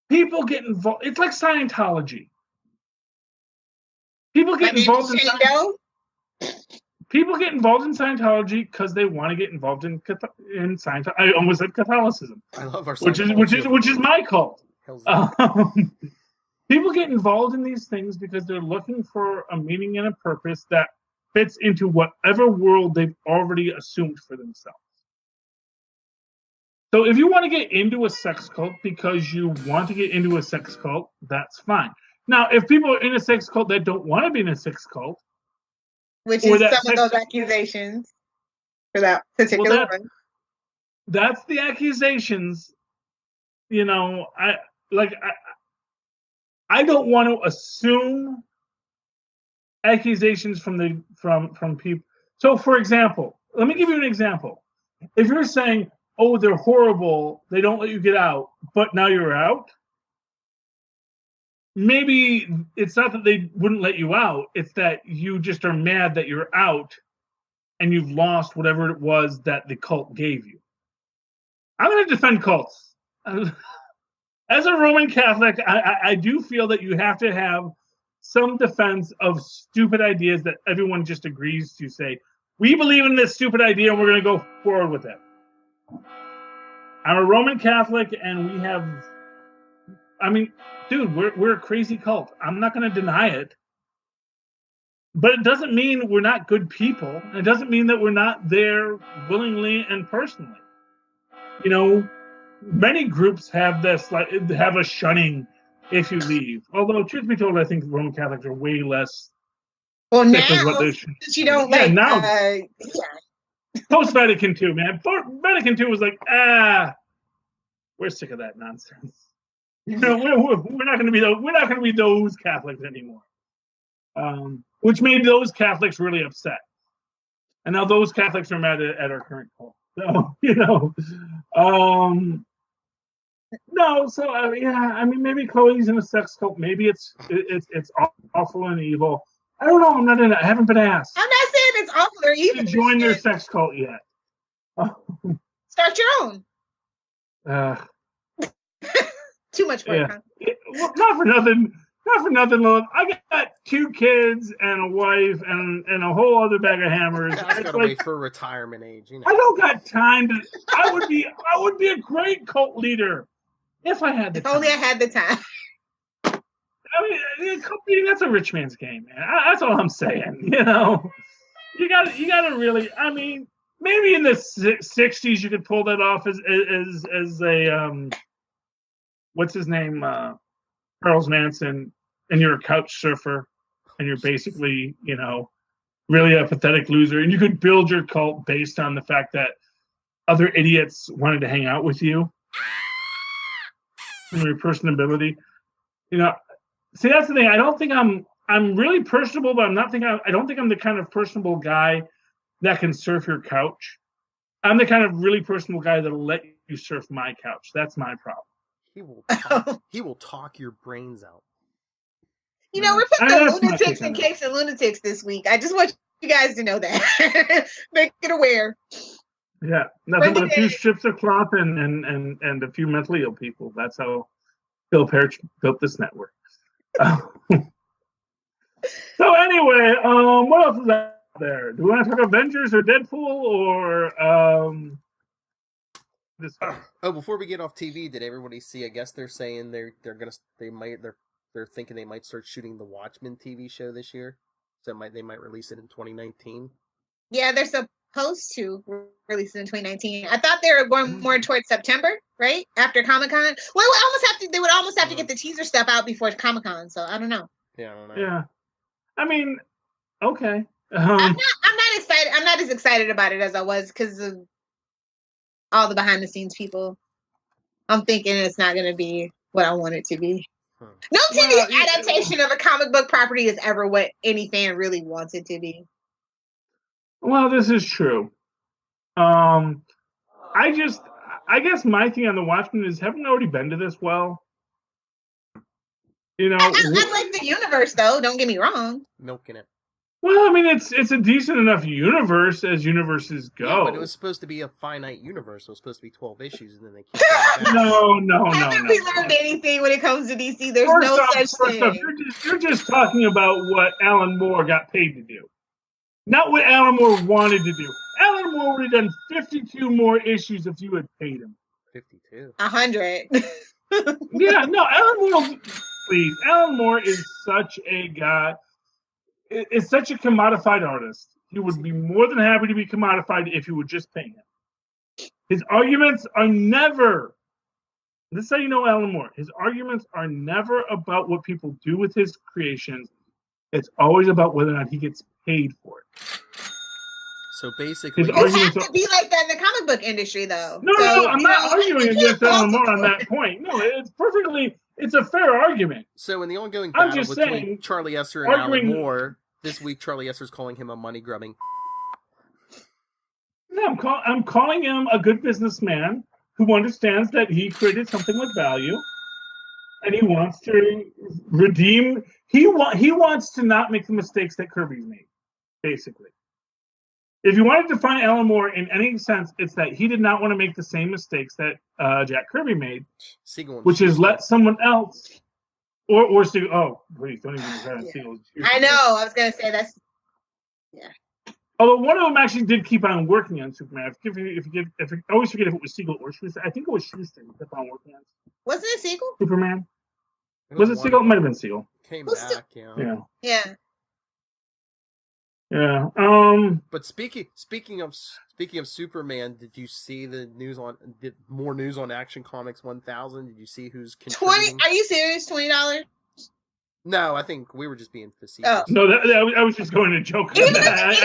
People get involved. It's like Scientology. People get involved in Scientology because they want to get involved in Scientology. I almost said Catholicism. I love our which is my cult. People get involved in these things because they're looking for a meaning and a purpose that fits into whatever world they've already assumed for themselves. So if you want to get into a sex cult because you want to get into a sex cult, that's fine. Now, if people are in a sex cult that don't want to be in a sex cult, which is some of those accusations for that particular one. That's the accusations. I don't want to assume accusations from people. So, for example, let me give you an example. If you're saying, "Oh, they're horrible, they don't let you get out," but now you're out. Maybe it's not that they wouldn't let you out. It's that you just are mad that you're out and you've lost whatever it was that the cult gave you. I'm going to defend cults. As a Roman Catholic, I do feel that you have to have some defense of stupid ideas that everyone just agrees to say, we believe in this stupid idea and we're going to go forward with it. I'm a Roman Catholic and we have... dude, we're a crazy cult. I'm not going to deny it. But it doesn't mean we're not good people. It doesn't mean that we're not there willingly and personally. Many groups have have a shunning if you leave. Although, truth be told, I think Roman Catholics are way less. Well, now you don't like. Now, post Vatican II, man. Vatican II was like, we're sick of that nonsense. We're not going to be those. We're not going to be those Catholics anymore. Which made those Catholics really upset, and now those Catholics are mad at our current cult. So no. So maybe Chloe's in a sex cult. Maybe it's awful and evil. I don't know. I'm not in it. I haven't been asked. I'm not saying it's awful or evil. To join their sex cult yet? Start your own. Too much work. Yeah. Well, not for nothing. Lilith. I got 2 kids and a wife and a whole other bag of hammers. I gotta wait for retirement age. I don't got time to. I would be a great cult leader if I had the time. If only I had the time. That's a rich man's game, man. That's all I'm saying. You know, you gotta really. I mean, maybe in the '60s you could pull that off as a what's his name, Charles Manson, and you're a couch surfer, and you're basically, you know, really a pathetic loser, and you could build your cult based on the fact that other idiots wanted to hang out with you and your personability. You know, see, that's the thing. I don't think I'm really personable, but I don't think I'm the kind of personable guy that can surf your couch. I'm the kind of really personable guy that'll let you surf my couch. That's my problem. He will talk your brains out. You know, we're putting the Lunatics and Capes and Lunatics this week. I just want you guys to know that. Make it aware. Yeah, nothing but a few strips of cloth and a few mentally ill people. That's how Bill Parrish built this network. So anyway, what else is out there? Do we want to talk Avengers or Deadpool or this? Oh, before we get off TV, did everybody see? I guess they're saying they're thinking they might start shooting the Watchmen TV show this year. So they might release it in 2019. Yeah, they're supposed to release it in 2019. I thought they were going more towards September, right? After Comic-Con. Well, they would almost have to get the teaser stuff out before Comic-Con, so I don't know. Yeah, I don't know. Yeah. I mean, okay. I'm not excited. I'm not as excited about it as I was because of all the behind the scenes people. I'm thinking it's not going to be what I want it to be. No TV adaptation of a comic book property is ever what any fan really wants it to be. Well, this is true. I guess my thing on the Watchmen is, haven't already been to this well? You know, I like the universe, though. Don't get me wrong. Milking it. Well, I mean, it's a decent enough universe as universes go. Yeah, but it was supposed to be a finite universe. It was supposed to be 12 issues, and then they keep No. Haven't we learned anything when it comes to DC? There's no such thing. You're just talking about what Alan Moore got paid to do, not what Alan Moore wanted to do. Alan Moore would have done 52 more issues if you had paid him. 52. 100. Yeah, no, Alan Moore. Please, Alan Moore is such a guy. Is such a commodified artist. He would be more than happy to be commodified if you would just pay him. His arguments are never, this is how you know Alan Moore, his arguments are never about what people do with his creations. It's always about whether or not he gets paid for it. So basically, it has to be like that in the comic book industry, though. No, I'm not arguing against Alan Moore on that point. No, it's a fair argument. So in the ongoing battle between Charlie Esser and Alan Moore, this week Charlie Esser's calling him a money grubbing. No, I'm calling him a good businessman who understands that he created something with value, and he wants to redeem. He wants to not make the mistakes that Kirby's made, basically. If you wanted to find Alan Moore in any sense, it's that he did not want to make the same mistakes that Jack Kirby made, which is let someone else, or Siegel. Oh, please don't even try to Siegel. I know. I was gonna say that's. Yeah. Although one of them actually did keep on working on Superman. If I always forget if it was Siegel or Schuster. I think it was Schuster who kept on working on. Wasn't it Siegel? Superman. Was it Siegel? It might have been Siegel. Came back, Yeah. Yeah. But speaking of Superman, did you see the news on? Did more news on Action Comics 1000? Did you see who's contributing? 20? Are you serious? $20? No, I think we were just being facetious. Oh. No, I was just going to joke. I mean, that's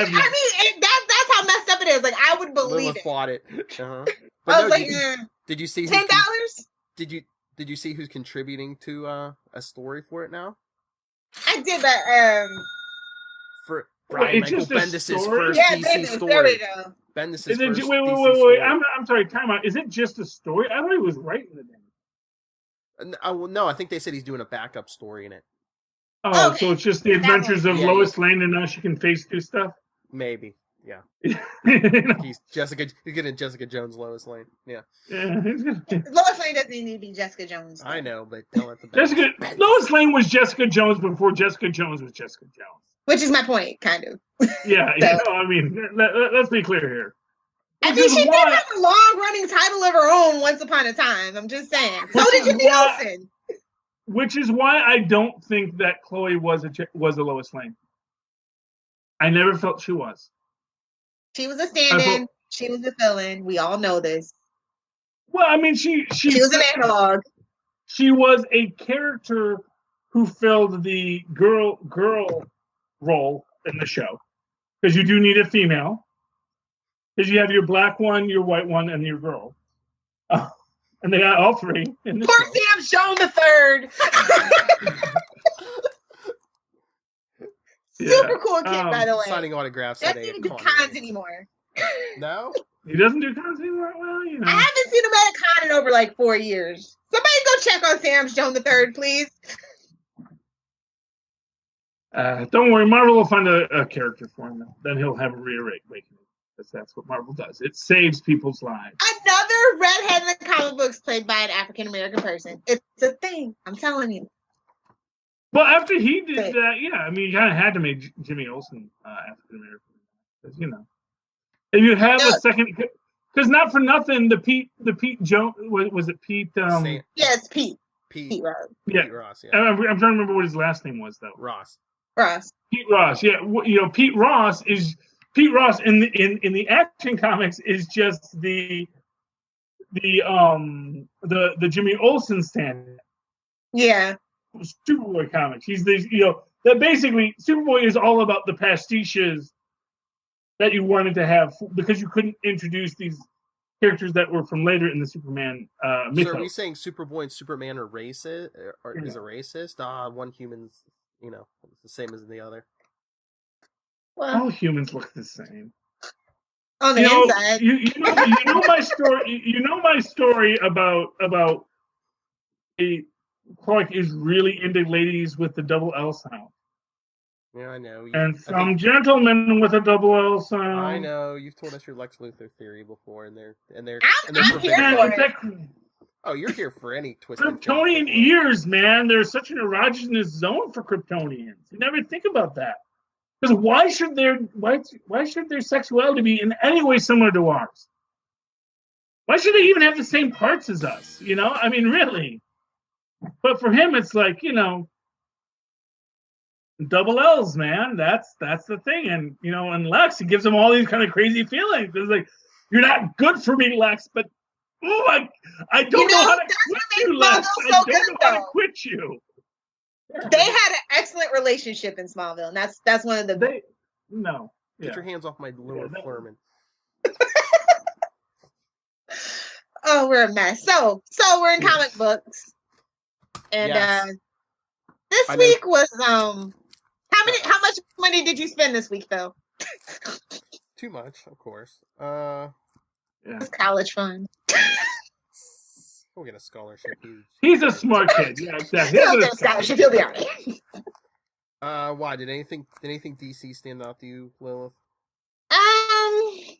how messed up it is. Like, I would believe Lilith it. Bought it. Uh-huh. I was like, did you see $10? Did you see who's contributing to a story for it now? I did, but for Brian Michael Bendis' first DC story. There we go. Bendis' first DC wait. story. I'm sorry. Time out. Is it just a story? I thought he was writing the name. No, I think they said he's doing a backup story in it. Oh, okay. So it's just the adventures of Lois Lane, and now she can face through stuff. Maybe, yeah. He's getting Jessica Jones, Lois Lane. Yeah. Lois Lane doesn't need to be Jessica Jones. I know, but don't let the Lois Lane was Jessica Jones before Jessica Jones was Jessica Jones. Which is my point, kind of. Yeah, so. I mean, let's be clear here. I mean, she did have a long-running title of her own once upon a time. I'm just saying. So did Jimmy Olsen. Which is why I don't think that Chloe was a Lois Lane. I never felt she was. She was a stand-in. She was a villain. We all know this. Well, I mean, she was an analog. She was a character who filled the girl role in the show, because you do need a female. Because you have your black one, your white one, and your girl. And they got all three in the Poor show. Sam Joan the Third. Super cool kid, by the way. Signing autographs. Doesn't even do cons anymore. No? He doesn't do cons anymore? Well, you know. I haven't seen him at a con in over like 4 years. Somebody go check on Sam Joan the Third, please. Don't worry, Marvel will find a character for him. Then he'll have a reawakening. Because that's what Marvel does. It saves people's lives. Another redhead in the comic books played by an African American person. It's a thing. I'm telling you. Well, after he did that, yeah, I mean, you kind of had to make Jimmy Olsen African American. Because, you know, if you have a second, because not for nothing, the Pete Jones, was it Pete? Yeah, it's Pete. Pete Ross. Yeah. Pete Ross, yeah. I'm trying to remember what his last name was, though. Ross. Pete Ross, yeah. You know, Pete Ross in the Action Comics is just the Jimmy Olsen stand. Yeah. Superboy comics. He's the that basically Superboy is all about the pastiches that you wanted to have because you couldn't introduce these characters that were from later in the Superman mythos. So are we saying Superboy and Superman are racist? Is a racist? One human's the same as the other. Well, all humans look the same. On the inside. You know my story. You know my story about Clark is really into ladies with the double L sound. Yeah, I know. And some gentlemen with a double L sound. I know. You've told us your Lex Luthor theory before, and they're I'm here for it. Oh, you're here for any twisted. Kryptonian ears, man. There's such an erogenous zone for Kryptonians. You never think about that. Because why should their sexuality be in any way similar to ours? Why should they even have the same parts as us? You know, I mean, really. But for him, it's like, double L's, man. That's the thing. And and Lex, it gives him all these kind of crazy feelings. It's like, you're not good for me, Lex, but I don't know how to quit you, Lex. I don't know how to quit you. They had an excellent relationship in Smallville, and that's one of the. Get your hands off my little Flerman. Oh, we're a mess. So we're in comic books, and this week was How much money did you spend this week, Phil? Too much, of course. It's college fund. We'll get a scholarship. He's a smart kid. Yeah, exactly. He'll get a scholarship. He'll be all right. Why did anything DC stand out to you, Lilith? I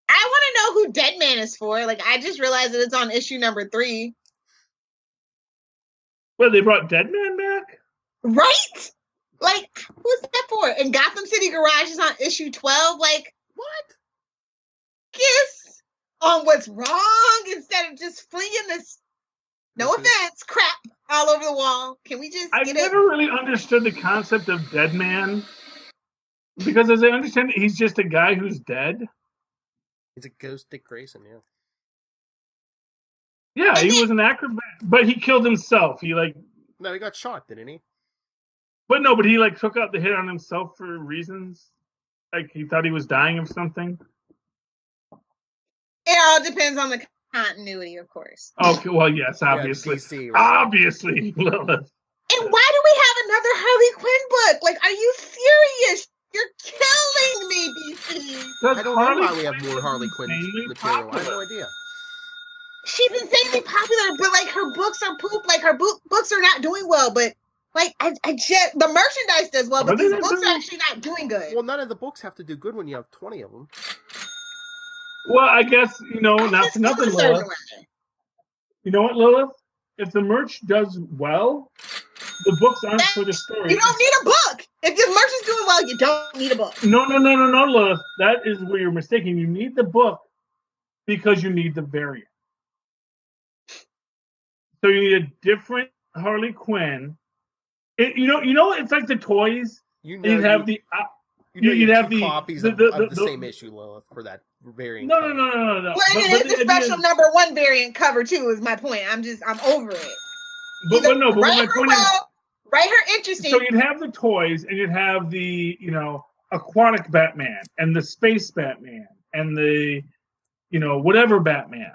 want to know who Deadman is for. Like, I just realized that it's on issue number 3. Well, they brought Deadman back, right? Like, who's that for? And Gotham City Garage is on issue 12. Like, what? Kiss on what's wrong instead of just flinging this, no offense, crap all over the wall. Can we just I've never really understood the concept of Deadman. Because as I understand it, he's just a guy who's dead. He's a ghost Dick Grayson, yeah. Yeah, he was an acrobat, but he killed himself. No, he got shot, didn't he? But he took out the hit on himself for reasons. Like he thought he was dying of something. It all depends on the continuity, of course. Okay, well, yes, obviously. Yeah, DC, right? Obviously, Lilith. And why do we have another Harley Quinn book? Like, are you serious? You're killing me, DC. I don't know why we have more Harley Quinn material. I have no idea. She's insanely popular, but like her books are poop. Like her books are not doing well. But like the merchandise does well, but these books are actually not doing good. Well, none of the books have to do good when you have 20 of them. Well, I guess not for nothing, Lilith. You know what, Lilith? If the merch does well, the books aren't for the story. You don't need a book. If your merch is doing well, you don't need a book. No, Lilith. That is where you're mistaken. You need the book because you need the variant. So you need a different Harley Quinn, it's like the toys. You'd have the you'd have two the copies of the same issue, Lilith, for that variant. No. Well, it's a special number 1 variant cover too. Is my point. I'm over it. But my point is, write her interesting. So you'd have the toys, and you'd have the aquatic Batman and the space Batman and the whatever Batman.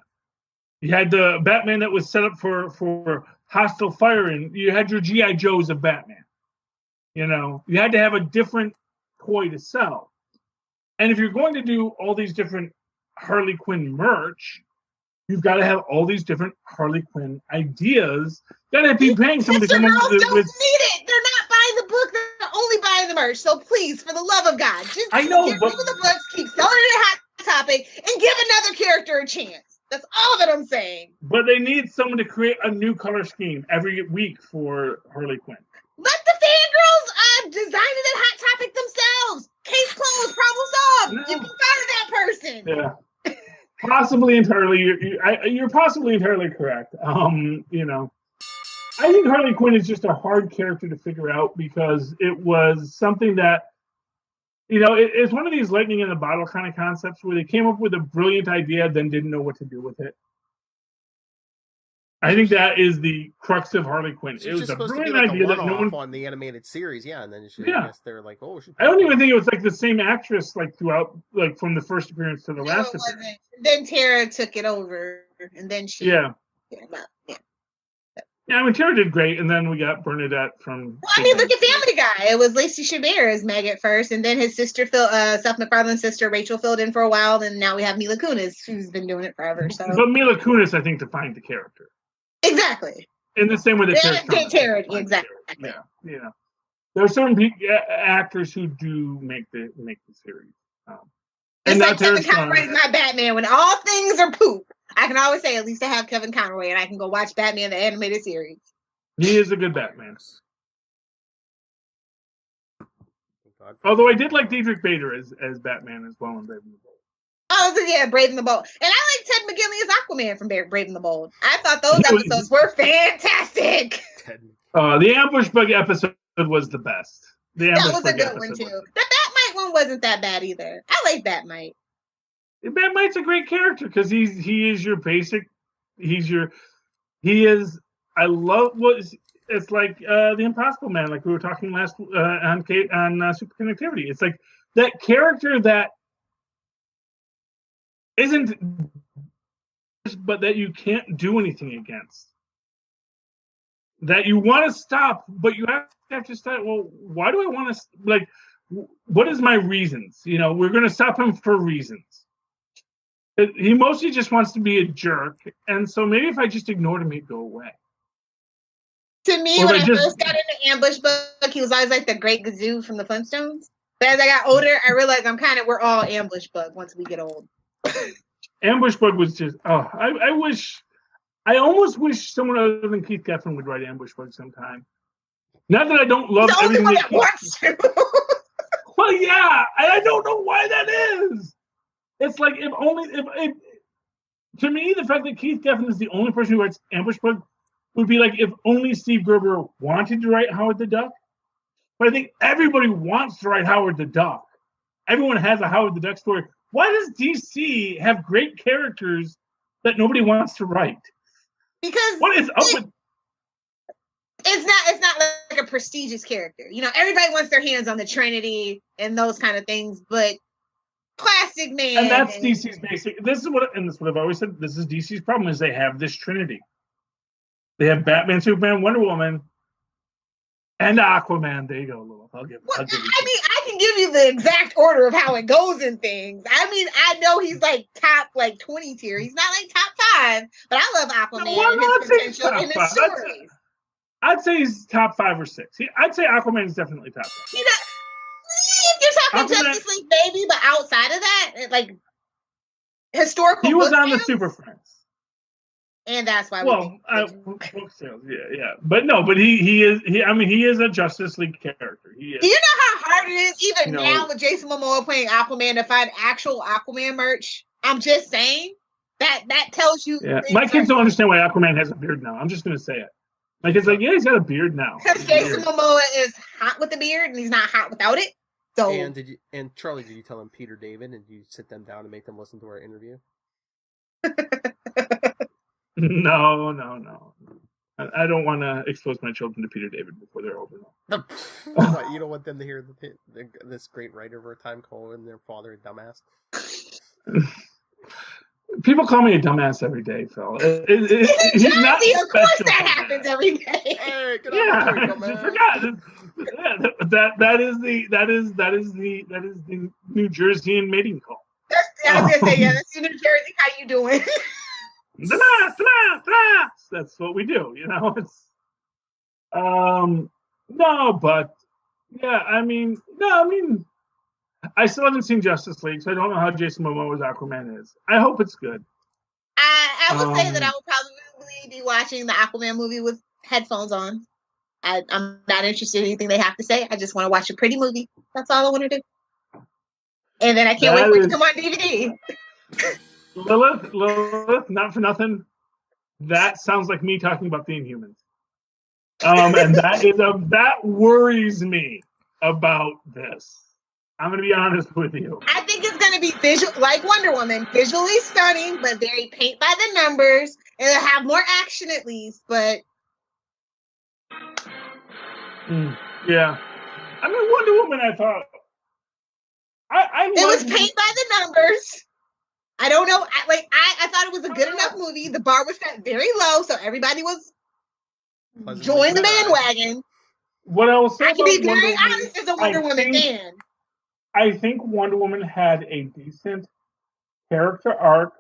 You had the Batman that was set up for hostile firing. You had your G.I. Joes of Batman. You had to have a different toy to sell. And if you're going to do all these different Harley Quinn merch, you've got to have all these different Harley Quinn ideas. Got to be paying someone to come up with. Don't need it. They're not buying the book. They're only buying the merch. So please, for the love of God, just I know, get rid of the books, keep selling it at Hot Topic, and give another character a chance. That's all that I'm saying. But they need someone to create a new color scheme every week for Harley Quinn. Let the fangirls design it at Hot Topic themselves. Case closed, problem solved. No. You can fire that person. Yeah, possibly entirely. You're possibly entirely correct. I think Harley Quinn is just a hard character to figure out because it was something that, it's one of these lightning in a bottle kind of concepts where they came up with a brilliant idea, then didn't know what to do with it. I think that is the crux of Harley Quinn. It was a brilliant idea that no one on the animated series, and then I guess they're like, oh. I don't even think it was like the same actress like throughout, like from the first appearance to the last appearance. Then Tara took it over, and then she. Yeah. Yeah, I mean, Tara did great, and then we got Bernadette from... Well, I mean, look at Family Guy. It was Lacey Chabert as Meg at first, and then his sister, Seth MacFarlane's sister, Rachel, filled in for a while, and now we have Mila Kunis, who's been doing it forever. So. But Mila Kunis, I think, defined the character. Exactly. In the same way that Tara, exactly. Yeah. There are certain actors who do make the series. It's like Kevin Conroy's my Batman. When all things are poop, I can always say at least I have Kevin Conroy, and I can go watch Batman the animated series. He is a good Batman. Although I did like Diedrich Bader as Batman as well in Brave and the Bold. Oh, so yeah, Brave and the Bold. And I like Ted McGinley as Aquaman from Brave and the Bold. I thought those episodes were fantastic. The Ambush Bug episode was the best. That was a good one, too. The Batmite one wasn't that bad either. I like Batmite. Batmite's a great character because he is your basic. I love what it's like the Impossible Man, like we were talking last on Super Connectivity. It's like that character that isn't, but that you can't do anything against. That you want to stop, but you have to start. Well, why do I want to? Like, what is my reasons? We're going to stop him for reasons. He mostly just wants to be a jerk, and so maybe if I just ignored him, he'd go away. To me, when I first got into Ambush Bug, he was always like the Great Gazoo from the Flintstones. But as I got older, I realized we're all Ambush Bug once we get old. Ambush Bug was just, I almost wish someone other than Keith Giffen would write Ambush Bug sometime. Not that I don't love everything that wants to. Well, yeah, I don't know why that is. It's like if to me, the fact that Keith Giffen is the only person who writes Ambush Bug would be like if only Steve Gerber wanted to write Howard the Duck. But I think everybody wants to write Howard the Duck. Everyone has a Howard the Duck story. Why does DC have great characters that nobody wants to write? Because what is up with? It's not like a prestigious character. Everybody wants their hands on the Trinity and those kind of things, but Plastic Man. And that's DC's basic. This is what I've always said. This is DC's problem is they have this Trinity. They have Batman, Superman, Wonder Woman, and Aquaman. There you go, Lilith. I'll give you. I can give you the exact order of how it goes in things. I know he's like top 20 tier. He's not like top 5, but I love Aquaman and his potential and his stories. I'd say he's top 5 or 6. I'd say Aquaman is definitely top 5. If you're talking Justice League, maybe, but outside of that, historical. He was on the Super Friends. And that's why book sales, yeah. But he is a Justice League character. He is. Do you know how hard it is, even now with Jason Momoa playing Aquaman, to find actual Aquaman merch? I'm just saying that tells you. Yeah. My kids don't understand why Aquaman has a beard now. I'm just going to say it. Like, it's like, yeah, he's got a beard now. Because Jason Momoa is hot with the beard, and he's not hot without it. So, And Charlie, did you tell him Peter David, and did you sit them down and make them listen to our interview? No. I don't want to expose my children to Peter David before they're old enough. What, you don't want them to hear this great writer of our time calling their father a dumbass? People call me a dumbass every day, Phil. He's not of course that happens every day. Hey, get Yeah, out of here, I dumbass. forgot. That is the New Jerseyan mating call. I was gonna say, yeah, that's in New Jersey. How you doing? That's what we do, you know. It's no, but yeah, I mean, I still haven't seen Justice League, so I don't know how Jason Momoa's Aquaman is. I hope it's good. I would say that I would probably be watching the Aquaman movie with headphones on. I'm not interested in anything they have to say. I just want to watch a pretty movie. That's all I want to do. And then I can't wait for it to come on DVD. Lilith, not for nothing. That sounds like me talking about the Inhumans. And that worries me about this. I'm going to be honest with you. I think it's going to be visual, like Wonder Woman, visually stunning, but very paint by the numbers. It'll have more action at least, but yeah. I mean, Wonder Woman, I thought it was paint by the numbers. I don't know. I thought it was a good enough movie. The bar was set very low, so everybody was joining the bandwagon. What I was saying, I can be very honest as a Wonder Woman fan. I think Wonder Woman had a decent character arc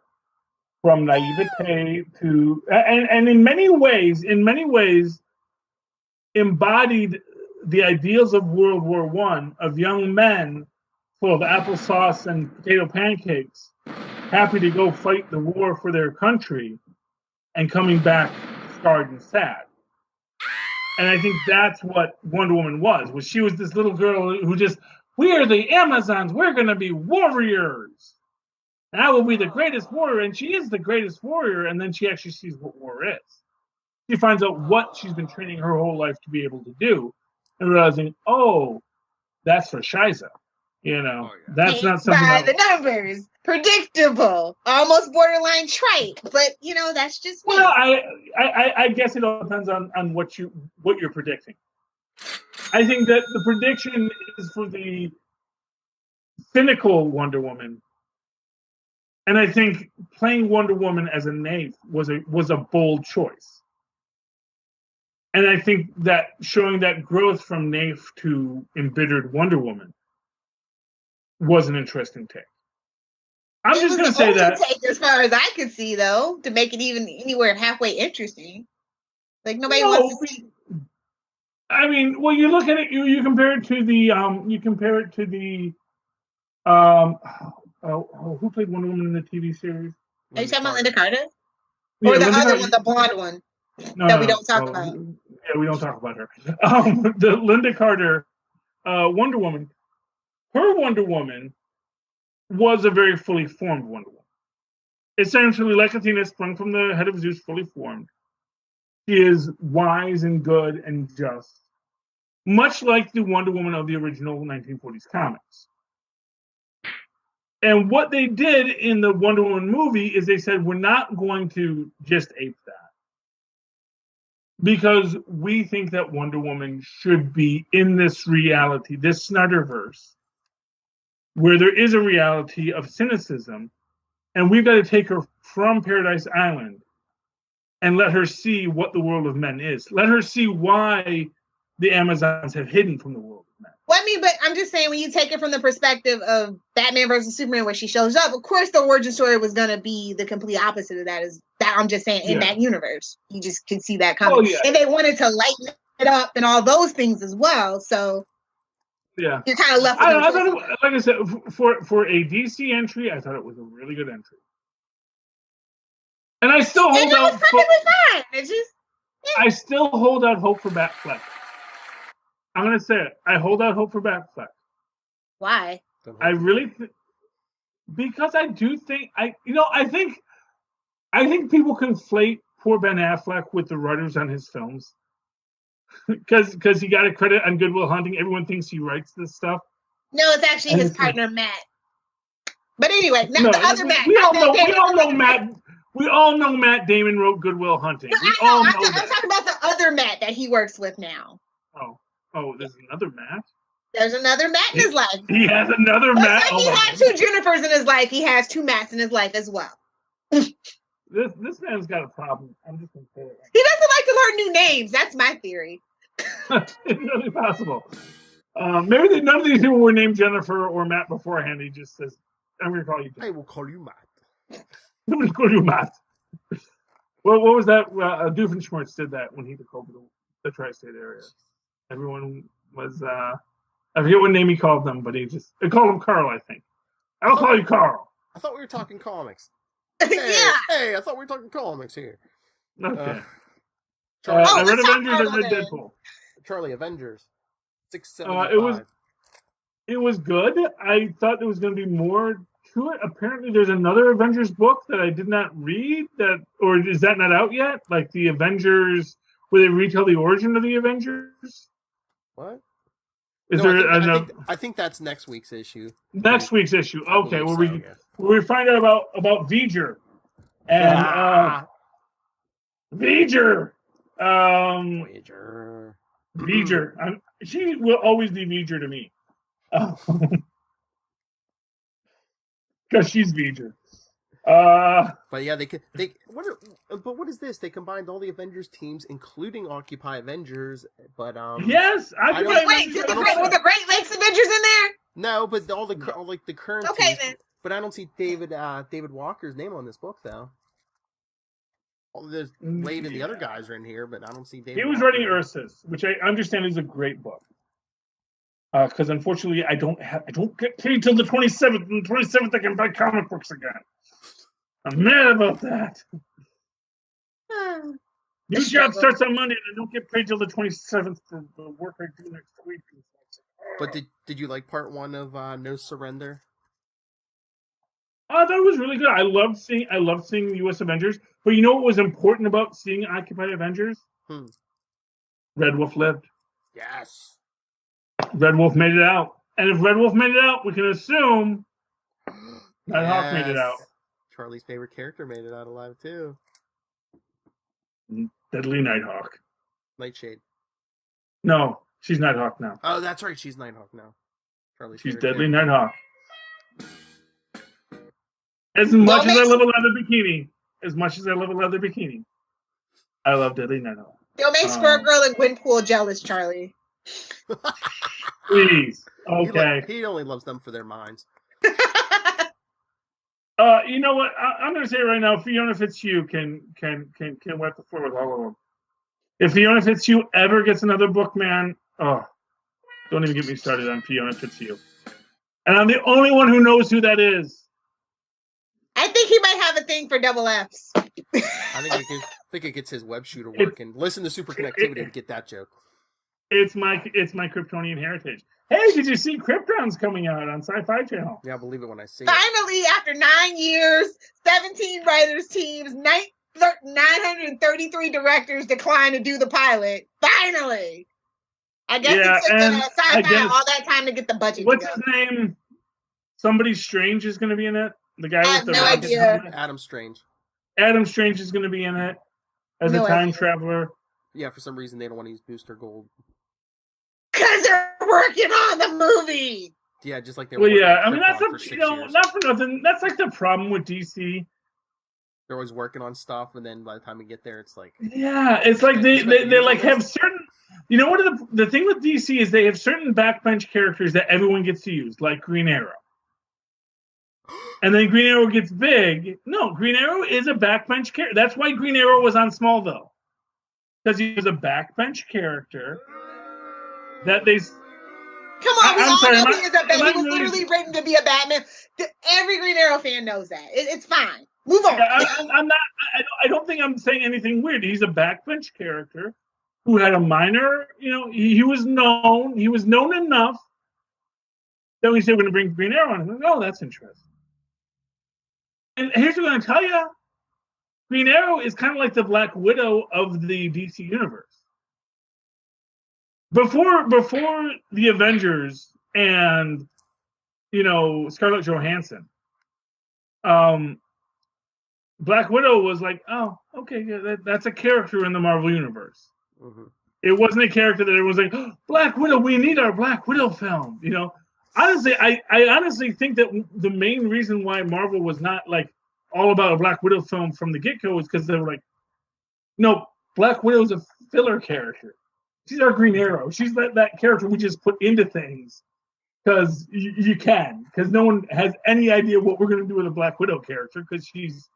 from naivete to, and in many ways, embodied the ideals of World War I, of young men full of applesauce and potato pancakes, happy to go fight the war for their country, and coming back scarred and sad. And I think that's what Wonder Woman was she was this little girl who just, we are the Amazons, we're going to be warriors. And I will be the greatest warrior, and she is the greatest warrior, and then she actually sees what war is. She finds out what she's been training her whole life to be able to do, and realizing, oh, that's for Shiza. You know, that's not something by the numbers, predictable, almost borderline trite, but you know, that's just me. Well, I guess it all depends on what you're predicting. I think that the prediction is for the cynical Wonder Woman, and I think playing Wonder Woman as a knave was a bold choice. And I think that showing that growth from knave to embittered Wonder Woman was an interesting take. I'm just going to say that. Take as far as I could see, though, to make it even anywhere halfway interesting. Like nobody wants to see. I mean, well, you look at it. You compare it to the. Who played Wonder Woman in the TV series? Are you talking about Linda Carter? Yeah, or the Linda other Carter. one, the blonde one No, we don't talk about? Yeah, we don't talk about her. The Linda Carter Wonder Woman. Her Wonder Woman was a very fully formed Wonder Woman. Essentially, like Athena, sprung from the head of Zeus, fully formed. She is wise and good and just, much like the Wonder Woman of the original 1940s comics. And what they did in the Wonder Woman movie is they said, we're not going to just ape that. Because we think that Wonder Woman should be in this reality, this Snyderverse, where there is a reality of cynicism, and we've got to take her from Paradise Island and let her see what the world of men is. Let her see why the Amazons have hidden from the world of men. Well, I mean, but I'm just saying, when you take it from the perspective of Batman versus Superman, where she shows up, of course the origin story was going to be the complete opposite of that. Is that I'm just saying, in that universe, you just can see that coming. And they wanted to lighten it up and all those things as well. So yeah, you're kind of left. I thought it, like I said, for a DC entry, I thought it was a really good entry. And I still hold out. Fine. It's just, I still hold out hope for Batfleck. I'm gonna say it. I hold out hope for Batfleck. Why? I really, because I do think I think people conflate poor Ben Affleck with the writers on his films. because he got a credit on Good Will Hunting. Everyone thinks he writes this stuff. No, it's actually his partner Matt. But anyway, No, the other Matt. We all know Matt. We all know Matt Damon wrote Good Will Hunting. No, We all know I'm that. talking about the other Matt that he works with now. Oh, there's another Matt. There's another Matt in his life. He has another Matt. Like he had two Jennifers in his life. He has two Matts in his life as well. This man's got a problem. I'm just gonna say it. He doesn't like to learn new names. That's my theory. It's really possible. Maybe none of these people were named Jennifer or Matt beforehand. He just says, "I'm gonna call you." I will call you Matt. I'm gonna call you Matt. What was that? Doofenshmirtz did that when he took over the tri-state area. Everyone was. I forget what name he called them, but he called him Carl. I think. I'll call you Carl. I thought we were talking comics. Yeah. Hey, I thought we were talking comics here. Okay. Charlie, I read let's talk Avengers and read Marvel Deadpool. Charlie, Avengers. 675. It was good. I thought there was going to be more to it. Apparently, there's another Avengers book that I did not read. Or is that not out yet? Like the Avengers, where they retell the origin of the Avengers. What? I think that's next week's issue. Next week's issue. Okay, where yes. we find out about V'ger and V'ger. V'ger. She will always be V'ger to me. Because she's V'ger. But yeah, what is this? They combined all the Avengers teams, including Occupy Avengers. But yes, wait, were the Great Lakes Avengers in there? No, but all the current. Okay teams, then. But I don't see David Walker's name on this book though. There's Wade and the other guys are in here, but I don't see David. He was writing Ursus, which I understand is a great book. Because unfortunately, I don't get paid till the 27th. And the 27th, I can buy comic books again. I'm mad about that. New job starts on Monday, and I don't get paid till the 27th for the work I do next week. But did you like part 1 of No Surrender? I thought it was really good. I loved seeing the U.S. Avengers. But you know what was important about seeing Occupy Avengers? Red Wolf lived. Yes. Red Wolf made it out. And if Red Wolf made it out, we can assume Nighthawk made it out. Charlie's favorite character made it out alive too. Deadly Nighthawk. Nightshade. No, she's Nighthawk now. Oh, that's right. She's Nighthawk now. She's Deadly Nighthawk. As much as I love a leather bikini, I love Deadly Nighthawk. Don't make Squirrel Girl and Gwenpool jealous, Charlie. Please. Okay. He only loves them for their minds. You know what? I'm going to say right now, Fiona Fitzhugh can wipe the floor with all of them. If Fiona Fitzhugh ever gets another book, man, don't even get me started on Fiona Fitzhugh. And I'm the only one who knows who that is. I think he might have a thing for double Fs. I think it gets his web shooter working. Listen to Super Connectivity to get that joke. It's my Kryptonian heritage. Hey, did you see Krypton's coming out on Sci-Fi Channel? Yeah, I believe it when I see it. Finally, after 9 years, 17 writers teams, 933 directors declined to do the pilot. Finally. I guess it took Sci-Fi all that time to get the budget. What's his name? Somebody Strange is going to be in it. The guy with the no idea. Adam Strange. Adam Strange is going to be in it as a time traveler. Yeah, for some reason they don't want to use Booster Gold. Because they're working on the movie. Yeah, just like they were. Well, yeah, I mean that's not for nothing. That's like the problem with DC. They're always working on stuff, and then by the time we get there, it's like it's like they like have certain. You know what? The thing with DC is they have certain backbench characters that everyone gets to use, like Green Arrow. And then Green Arrow gets big. No, Green Arrow is a backbench character. That's why Green Arrow was on Smallville. Because he was a backbench character that they... Come on, we all know he is a Batman. He was literally written to be a Batman. Every Green Arrow fan knows that. It's fine. Move on. I don't think I'm saying anything weird. He's a backbench character who had a minor... he was known. He was known enough that we said we're going to bring Green Arrow on. I'm like, oh, that's interesting. And here's what I'm going to tell you. Green Arrow is kind of like the Black Widow of the DC universe. before the Avengers and Scarlett Johansson, Black Widow was like, oh, okay, yeah, that's a character in the Marvel universe. Mm-hmm. It wasn't a character that everyone's like, oh, Black Widow, we need our Black Widow film. Honestly, I honestly think that the main reason why Marvel was not like all about a Black Widow film from the get-go was because they were like, no, Black Widow's a filler character. She's our Green Arrow. She's that character we just put into things because you can. Because no one has any idea what we're going to do with a Black Widow character because she's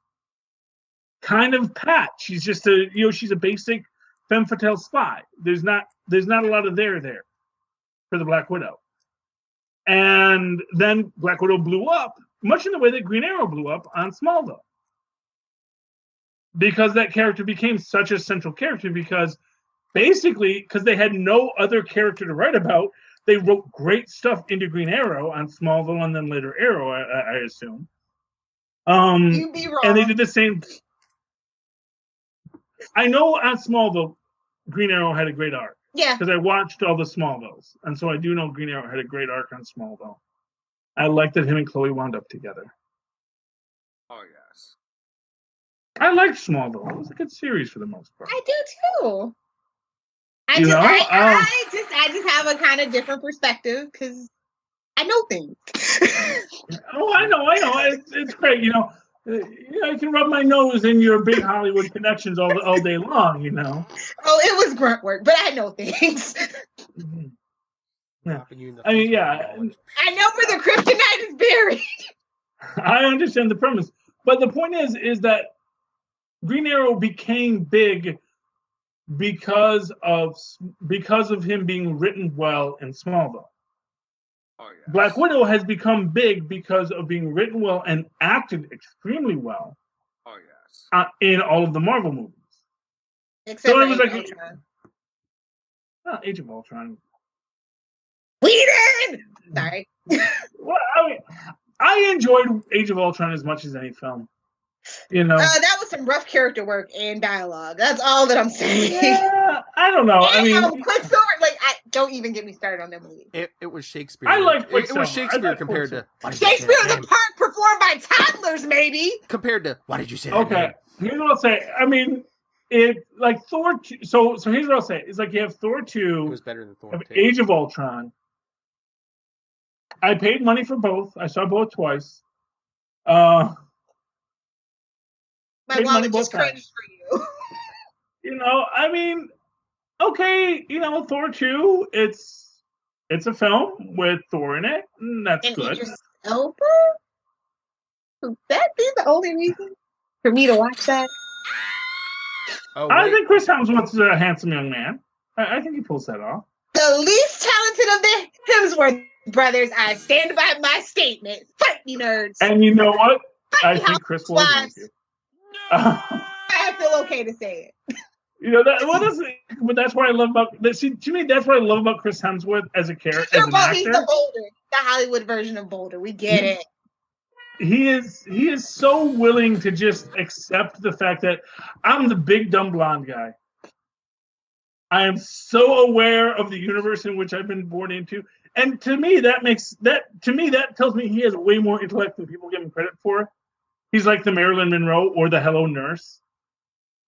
kind of pat. She's just she's a basic femme fatale spy. There's not a lot of there for the Black Widow. And then Black Widow blew up, much in the way that Green Arrow blew up on Smallville. Because that character became such a central character because they had no other character to write about, they wrote great stuff into Green Arrow on Smallville and then later Arrow, I assume. You'd be wrong. And they did the same. I know on Smallville, Green Arrow had a great arc. Yeah. Because I watched all the Smallvilles. And so I do know Green Arrow had a great arc on Smallville. I like that him and Chloe wound up together. Oh, yes. I liked Smallville. It was a good series for the most part. I do too. I You just, know, I just have a kind of different perspective because I know things. Oh, I know. It's great. I can rub my nose in your big Hollywood connections all day long. Oh, it was grunt work, but I know things. Yeah. I mean, I know where the kryptonite is buried. I understand the premise, but the point is that Green Arrow became big because of him being written well in Smallville. Oh, yes. Black Widow has become big because of being written well and acted extremely well. Oh, yes. In all of the Marvel movies. Except So for it was Age like of Ultron. Age of Ultron. Whedon! Sorry. Well, I enjoyed Age of Ultron as much as any film. That was some rough character work and dialogue. That's all that I'm saying. Yeah, I don't know. I mean, Quicksilver, don't even get me started on that movie. it was Shakespeare. I like it Quicksilver. was Shakespeare like compared to Shakespeare in the Park performed by toddlers, maybe. compared to why did you say that? okay. name? Here's what I'll say. I mean, it like Thor. So here's what I'll say. It's like you have Thor It 2, was better than Thor. of 2. Age of Ultron. I paid money for both. I saw both twice. My Paid money wallet both just cringed for you. I mean, okay, Thor 2, it's a film with Thor in it, and that's And good. Idris Elba? Would that be the only reason for me to watch that? Oh, I wait. think Chris Hemsworth's a handsome young man. I think he pulls that off. The least talented of the Hemsworth brothers. I stand by my statement. Fight me, nerds. And you know what? I Fight me, think Chris will agree with housewives. you. I feel okay to say it. But that's what I love about. See, to me, that's what I love about Chris Hemsworth as a character, as an He's actor. the Boulder, the Hollywood version of Boulder. We get it. He is so willing to just accept the fact that I'm the big dumb blonde guy. I am so aware of the universe in which I've been born into, and to me that tells me he has way more intellect than people give him credit for. He's like the Marilyn Monroe or the Hello Nurse,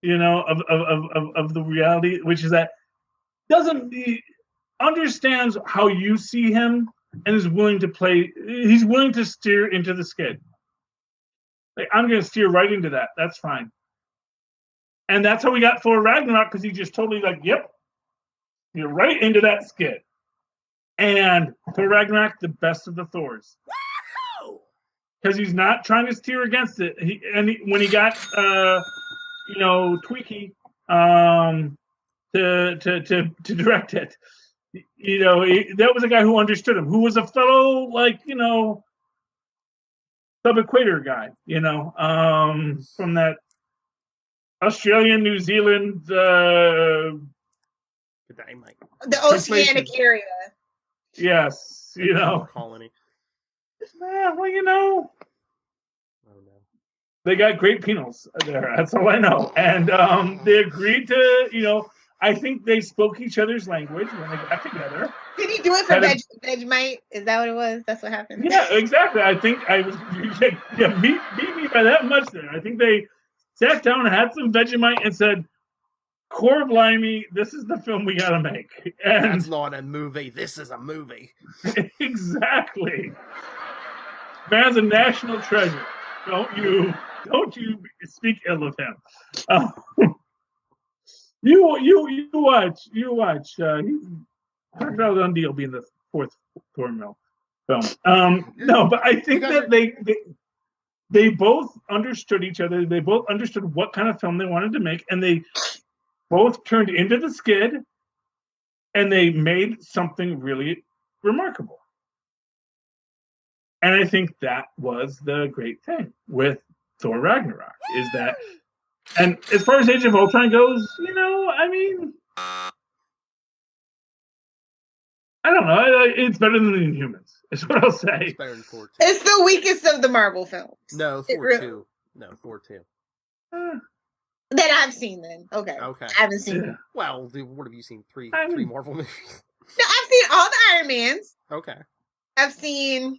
of the reality, which is that he understands how you see him and is willing to play. He's willing to steer into the skid. Like, I'm going to steer right into that. That's fine. And that's how we got Thor Ragnarok, because he just totally yep, you're right into that skid. And Thor Ragnarok, the best of the Thors. Because he's not trying to steer against it. When he got Tweaky to direct it, that was a guy who understood him, who was a fellow sub-equator guy, from that Australian, New Zealand, The oceanic area. Yes, colony. Well, I don't know. They got great penals there. That's all I know. And they agreed to, I think they spoke each other's language when they got together. Did he do it for Vegemite? Is that what it was? That's what happened? Yeah, exactly. I think I was beat me by that much there. I think they sat down and had some Vegemite and said, Core Blimey, this is the film we gotta make. And that's not a movie. This is a movie. Exactly. Man's a national treasure. Don't you speak ill of him. You watch. Crocodile Dundee will be in the fourth Thor film. No, but I think that they both understood each other. They both understood what kind of film they wanted to make, and they both turned into the skid, and they made something really remarkable. And I think that was the great thing with Thor Ragnarok, is that, and as far as Age of Ultron goes, I mean, I don't know. It's better than Inhumans, is what I'll say. It's better than Thor 2. It's the weakest of the Marvel films. No, Thor 2. No, Thor 2. That I've seen then. Okay. I haven't seen it. Well, what have you seen? Three Marvel movies? No, I've seen all the Iron Mans. Okay. I've seen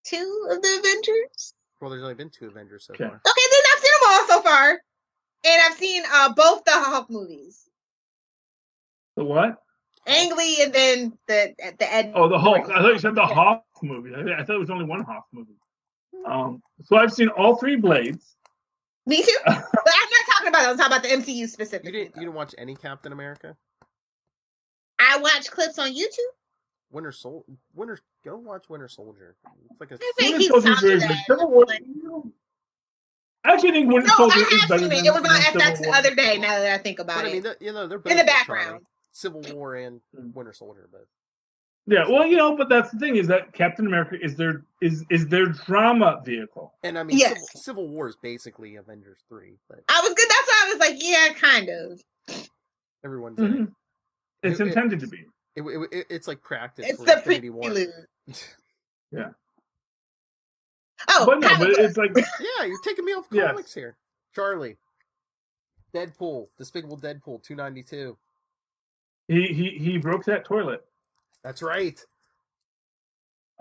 2 of the Avengers. Well, there's only been 2 Avengers so far. Okay, then I've seen them all so far. And I've seen both the Hulk movies. The what? Ang Lee and then the Ed. Oh, the Hulk. I thought you said the Hawk movie. I thought it was only one Hawk movie. So I've seen all 3 Blades. Me too. But I'm not talking about it. I'm talking about the MCU specifically. You didn't watch any Captain America? I watch clips on YouTube. Go watch Winter Soldier. It's like a. I think he's I actually think Winter Soldier is better than it was on FX the other day. Now that I think about it, I mean, they're both in the background. Civil War and Winter Soldier, but. Yeah, well, but that's the thing, is that Captain America is their drama vehicle. And I mean, yes. Civil War is basically Avengers 3. But I was good. That's why I was like, yeah, kind of. Everyone's in it. It's intended to be. It's like practice. It's for the Infinity War. Yeah. Oh, but no, but it's like yeah, you're taking me off comics here, Charlie. Deadpool, Despicable Deadpool, 292. He broke that toilet. That's right.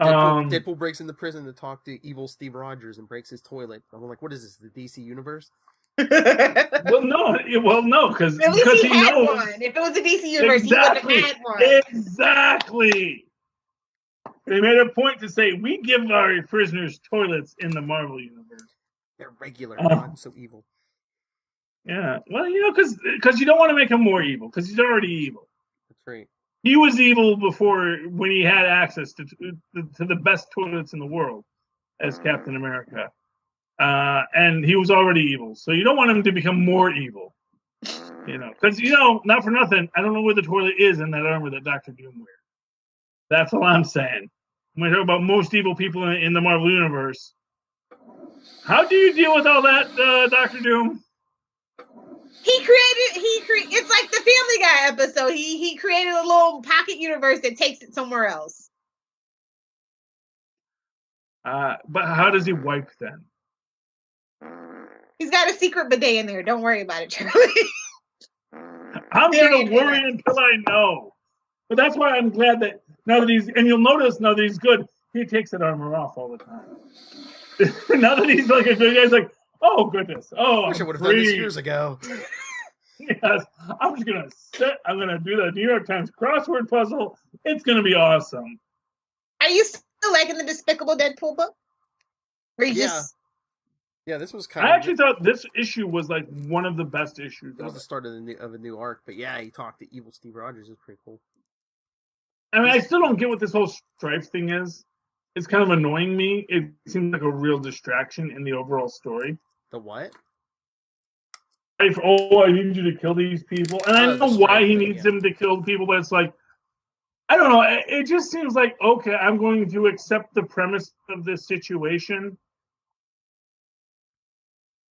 Deadpool, Deadpool breaks into prison to talk to evil Steve Rogers and breaks his toilet. I'm like, what is this? The DC universe? well, no, because he knows. One. If it was a DC universe, he wouldn't have had one. Exactly. They made a point to say we give our prisoners toilets in the Marvel universe. They're regular, not so evil. Yeah, well, because you don't want to make him more evil, because he's already evil. That's right. He was evil before, when he had access to the best toilets in the world as Captain America. And he was already evil. So you don't want him to become more evil. Because, not for nothing, I don't know where the toilet is in that armor that Dr. Doom wears. That's all I'm saying. When we talk about most evil people in the Marvel Universe, how do you deal with all that, Dr. Doom? It's like the Family Guy episode. He created a little pocket universe that takes it somewhere else. But how does he wipe then? He's got a secret bidet in there. Don't worry about it, Charlie. I'm going to worry until I know. But that's why I'm glad that now that you'll notice now that he's good, he takes that armor off all the time. Now that he's like a good guy, he's like, oh goodness, I wish I would have done this years ago. Yes, I'm just gonna sit. I'm gonna do the New York Times crossword puzzle. It's gonna be awesome. Are you still liking the Despicable Deadpool book? Yeah, this was kind of. I actually thought this issue was like one of the best issues. It was the start of a new arc, but yeah, he talked to evil Steve Rogers. Is pretty cool. I mean, I still don't get what this whole Strife thing is. It's kind of annoying me. It seems like a real distraction in the overall story. The what? Strife, I need you to kill these people. And I don't know why he needs him to kill people, but it's like, I don't know. It just seems like, okay, I'm going to accept the premise of this situation.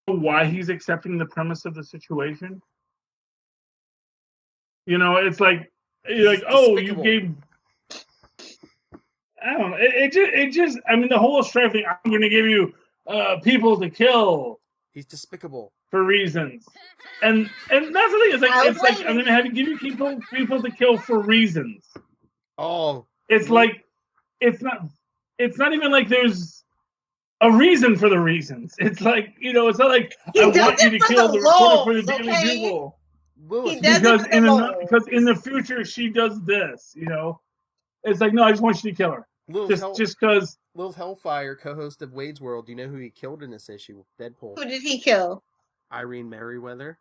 Why he's accepting the premise of the situation? It's like, you're like, you gave. I don't know. It just. I mean, the whole Strife thing. I'm going to give you people to kill. He's despicable. for reasons. And that's the thing. It's like I'm gonna give you people to kill for reasons. Oh, it's like it's not even like there's a reason for the reasons. It's like it's not like I want you to kill the reporter for the Daily Bugle because in the future she does this. It's like no, I just want you to kill her. Just because. Lilith Hellfire, co-host of Wade's World. Do you know who he killed in this issue? Deadpool. Who did he kill? Irene Merriweather.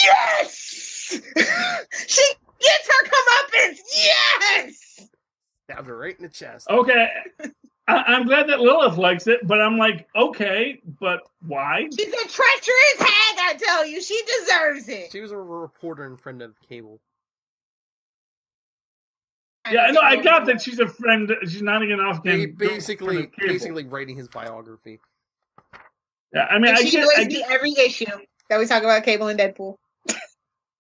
Yes! She gets her comeuppance! Yes! Stabbed her right in the chest. Okay. I'm glad that Lilith likes it, but I'm like, okay, but why? She's a treacherous hag, I tell you. She deserves it. She was a reporter and friend of Cable. Yeah, no, I got that she's a friend. She's not even off game. Basically writing his biography. Yeah, I mean, she annoys me every issue that we talk about Cable and Deadpool.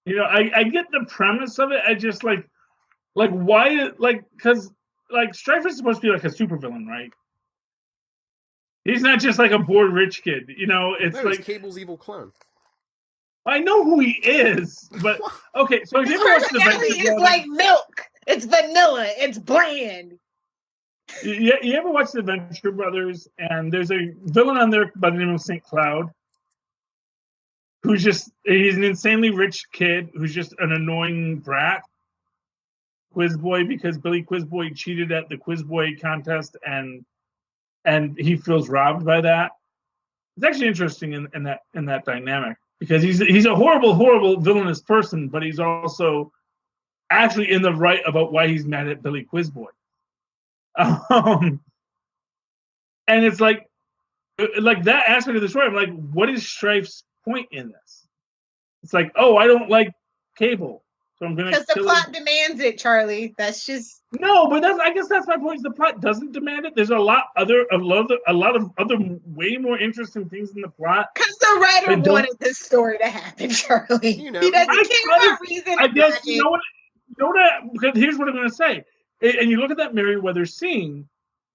I get the premise of it. I just like why, because Stryfe is supposed to be like a supervillain, right? He's not just like a bored rich kid. It's like Cable's evil clone. I know who he is, but okay. So if you ever watched the Avengers, it's like milk. It's vanilla. It's bland. You ever watch the Venture Brothers? And there's a villain on there by the name of St. Cloud, he's an insanely rich kid who's just an annoying brat, quiz boy, because Billy Quiz Boy cheated at the Quiz Boy contest, and he feels robbed by that. It's actually interesting in that dynamic because he's a horrible villainous person, but he's also actually in the right about why he's mad at Billy Quiz Boy. And it's like that aspect of the story. I'm like, what is Strife's point in this? It's like, oh, I don't like Cable, so I'm gonna. Because the plot demands it, Charlie. That's just no, but I guess that's my point. Is the plot doesn't demand it. There's a lot of other way more interesting things in the plot. Because the writer wanted this story to happen, Charlie. He doesn't care about reason. I guess you know what? Because here's what I'm gonna say. And you look at that Merryweather scene,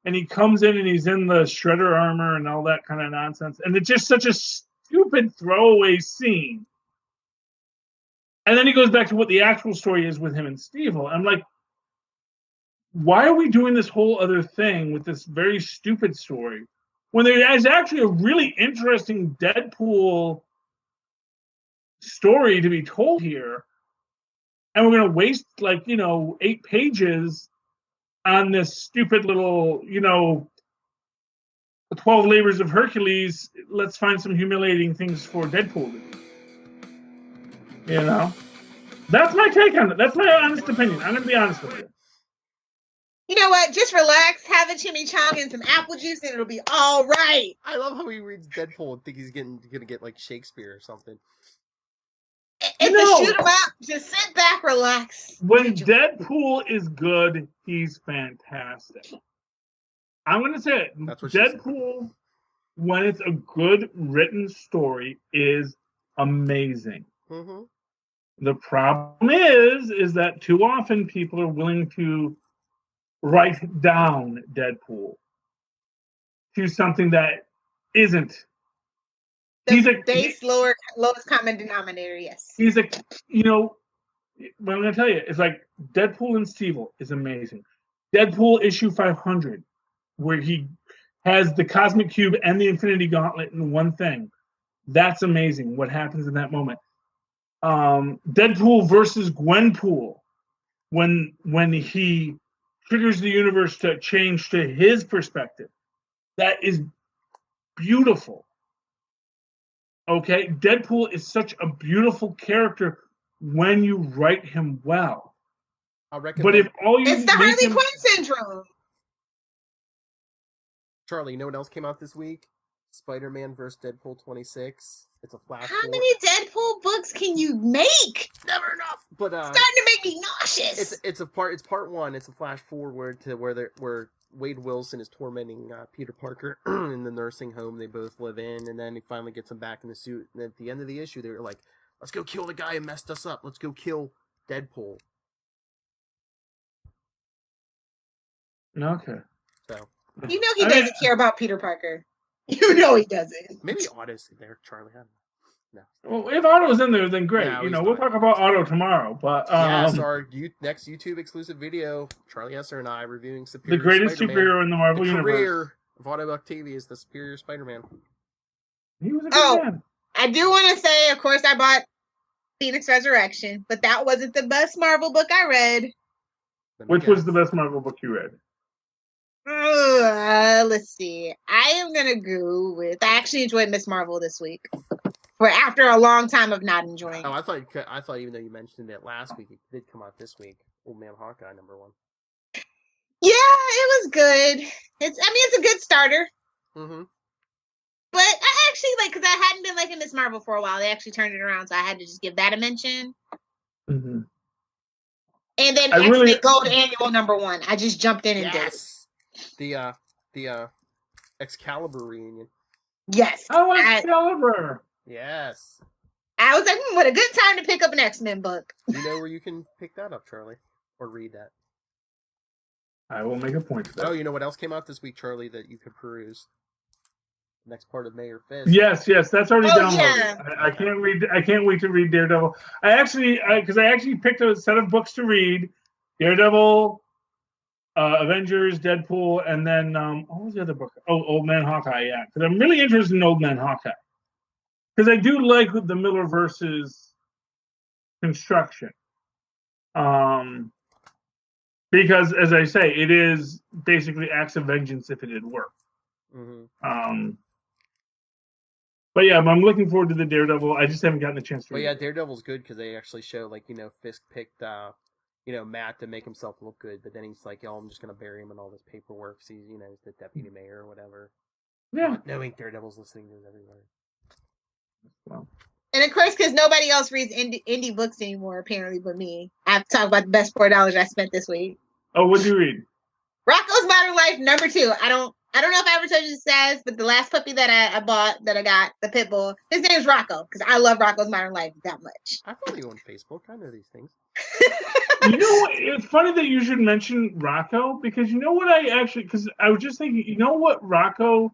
and he comes in and he's in the shredder armor and all that kind of nonsense. And it's just such a stupid throwaway scene. And then he goes back to what the actual story is with him and Steve-O. I'm like, why are we doing this whole other thing with this very stupid story when there is actually a really interesting Deadpool story to be told here? And we're going to waste 8 pages on this stupid little, 12 labors of Hercules. Let's find some humiliating things for Deadpool to do. That's my take on it. That's my honest opinion. I'm going to be honest with you. You know what? Just relax, have a chimichanga and some apple juice, and it'll be all right. I love how he reads Deadpool and think he's going to get like Shakespeare or something. It's a shoot 'em up. Just sit back, relax. When Deadpool is good, he's fantastic. I'm going to say it. Deadpool, when it's a good written story, is amazing. Mm-hmm. The problem is that too often people are willing to write down Deadpool to something that isn't. The base lowest common denominator, yes. He's what I'm going to tell you is like Deadpool and Steve-O is amazing. Deadpool issue 500, where he has the Cosmic Cube and the Infinity Gauntlet in one thing. That's amazing. What happens in that moment? Deadpool versus Gwenpool, when he triggers the universe to change to his perspective. That is beautiful. Okay, Deadpool is such a beautiful character when you write him well. But if all you it's the Harley Quinn syndrome. Charlie, you know what else came out this week? Spider-Man vs. Deadpool 26. It's a flash. How many Deadpool books can you make? Never enough. But it's starting to make me nauseous. It's part one. It's a flash forward to where Wade Wilson is tormenting Peter Parker in the nursing home they both live in, and then he finally gets him back in the suit. And at the end of the issue, they were like, "Let's go kill the guy who messed us up. Let's go kill Deadpool." Okay. So he doesn't care about Peter Parker. You know he doesn't. Maybe Odyssey there, Charlie. I don't know. No. Well, if Otto's in there, then great. No, he's We'll not. talk about Otto tomorrow. But Yes, our next YouTube exclusive video, Charlie Esser and I reviewing the Superior greatest Spider-Man. superhero in the Marvel The Universe. career of Autobook TV is the Superior Spider-Man. He was a good man. I do want to say, of course, I bought Phoenix Resurrection, but that wasn't the best Marvel book I read. Which was the best Marvel book you read? Let's see. I am gonna go with. I actually enjoyed Miss Marvel this week, for after a long time of not enjoying. Oh, I thought even though you mentioned it last week, it did come out this week. Old Man Hawkeye #1. Yeah, it was good. It's a good starter. Mm-hmm. But I actually because I hadn't been liking Miss Marvel for a while. They actually turned it around, so I had to just give that a mention. Mm-hmm. And then X-Men Gold Annual #1. I just jumped in and did it. The Excalibur reunion. Yes. Oh, Excalibur. Yes. I was like, what a good time to pick up an X-Men book. You know where you can pick that up, Charlie, or read that. I will make a point of that. Oh, you know what else came out this week, Charlie, that you could peruse? Next part of Mayor Fist. Yes, that's already downloaded. Yeah. I can't wait to read Daredevil. I actually picked a set of books to read: Daredevil, Avengers, Deadpool, and then what was the other book? Oh, Old Man Hawkeye. Yeah, because I'm really interested in Old Man Hawkeye because I do like the Millerverse's construction. Because as I say, it is basically acts of vengeance if it did work. Mm-hmm. But yeah, I'm looking forward to the Daredevil. I just haven't gotten a chance to read yeah, it. Daredevil's good because they actually show Fisk picked Matt to make himself look good, but then he's like, I'm just gonna bury him in all this paperwork. So he's he's the deputy mayor or whatever. Yeah. Not knowing Daredevil's listening to it everywhere. Well. And of course, because nobody else reads indie books anymore, apparently, but me. I have to talk about the best $4 I spent this week. Oh, what'd you read? Rocko's Modern Life #2. I don't know if I ever told you this, guys, but the last puppy that I bought, that I got, the pit bull, his name is Rocko, because I love Rocko's Modern Life that much. I follow you on Facebook. I know these things. You know what? It's funny that you should mention Rocko, because you know what because I was just thinking, you know what Rocko,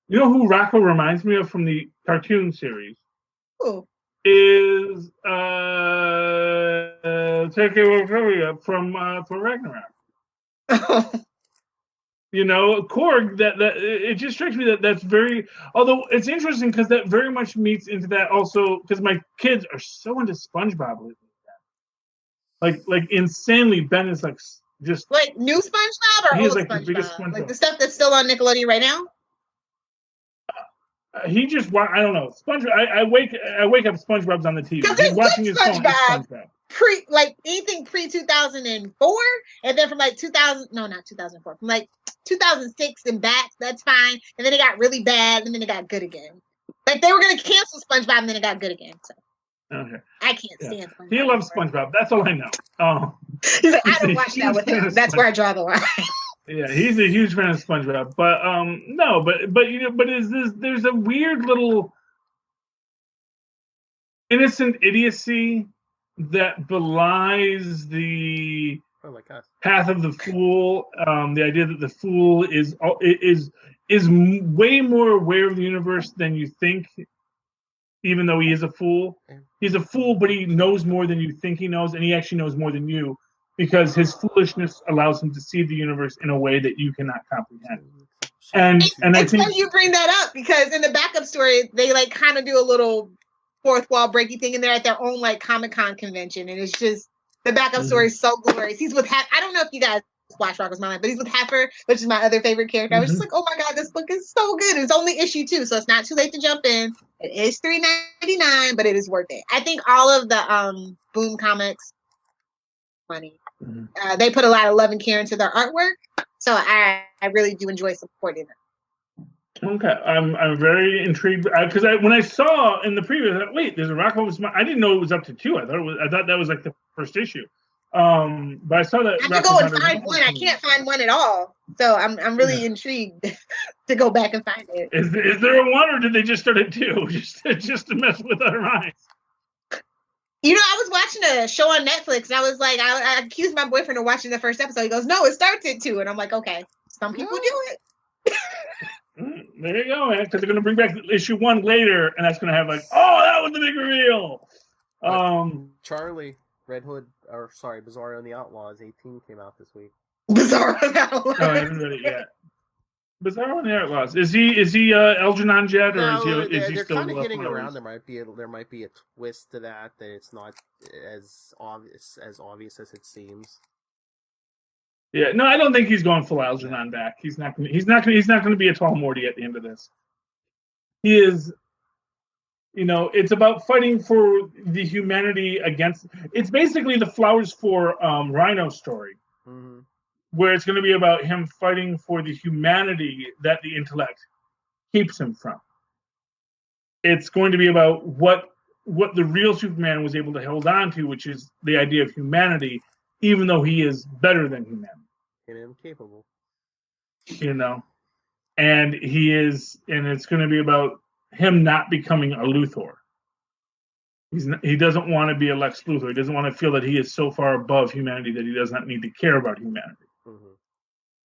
you know who Rocko reminds me of from the cartoon series? Who? Is from Ragnarok. Korg. That it just strikes me that's very. Although it's interesting because that very much meets into that also because my kids are so into SpongeBob lately. Like insanely. Ben is just like new SpongeBob or old SpongeBob? The biggest SpongeBob? Like the stuff that's still on Nickelodeon right now. He just I don't know. SpongeBob. I wake up. SpongeBob's on the TV. He's watching his phone. SpongeBob. Anything pre 2004, and then from 2004, from 2006 and back, that's fine. And then it got really bad, and then it got good again. They were gonna cancel SpongeBob, and then it got good again. So okay, I can't stand SpongeBob. He loves SpongeBob. That's all I know. He's like, I don't watch that with him. That's where I draw the line. Yeah, he's a huge fan of SpongeBob, but no, but is this? There's a weird little innocent idiocy that belies the path of the fool. The idea that the fool is way more aware of the universe than you think, even though he is a fool. He's a fool, but he knows more than you think he knows, and he actually knows more than you. Because his foolishness allows him to see the universe in a way that you cannot comprehend. And I think funny you bring that up because in the backup story, they kind of do a little fourth wall breaky thing, and they're at their own Comic-Con convention, and it's just the backup story is so glorious. He's with I don't know if you guys watch Rocko's Modern Life, but he's with Heifer, which is my other favorite character. I was just like, oh my god, this book is so good. It's only issue 2, so it's not too late to jump in. It is $3.99, but it is worth it. I think all of the Boom Comics money. They put a lot of love and care into their artwork, so I really do enjoy supporting them. Okay, I'm very intrigued because when I saw in the preview, I thought, wait, there's a Rocko. I didn't know it was up to 2. I thought that was the first issue. But I saw that. I have to go and find one. I can't find one at all, so I'm really intrigued to go back and find it. Is there a 1, or did they just start at 2 just to mess with our minds? I was watching a show on Netflix, and I was like, I accused my boyfriend of watching the first episode. He goes, no, it starts at 2. And I'm like, okay, some people do it. There you go, man. Because they're going to bring back issue 1 later, and that's going to have like, oh, that was the big reveal. Charlie, Bizarro and the Outlaws 18 came out this week. Bizarro and the Outlaws. No, I haven't read it yet. Bizarro and the Outlaws. Is he Algernon Jet, or is he they're still kind of getting around. Leftovers? There might be a twist to that it's not as obvious as it seems. Yeah, no, I don't think he's going full Algernon back. He's not going to be a tall Morty at the end of this. He is, it's about fighting for the humanity against. It's basically the Flowers for Rhino story, where it's going to be about him fighting for the humanity that the intellect keeps him from. It's going to be about what the real Superman was able to hold on to, which is the idea of humanity, even though he is better than humanity. And incapable. And it's going to be about him not becoming a Luthor. He doesn't want to be a Lex Luthor. He doesn't want to feel that he is so far above humanity that he does not need to care about humanity. Mm-hmm.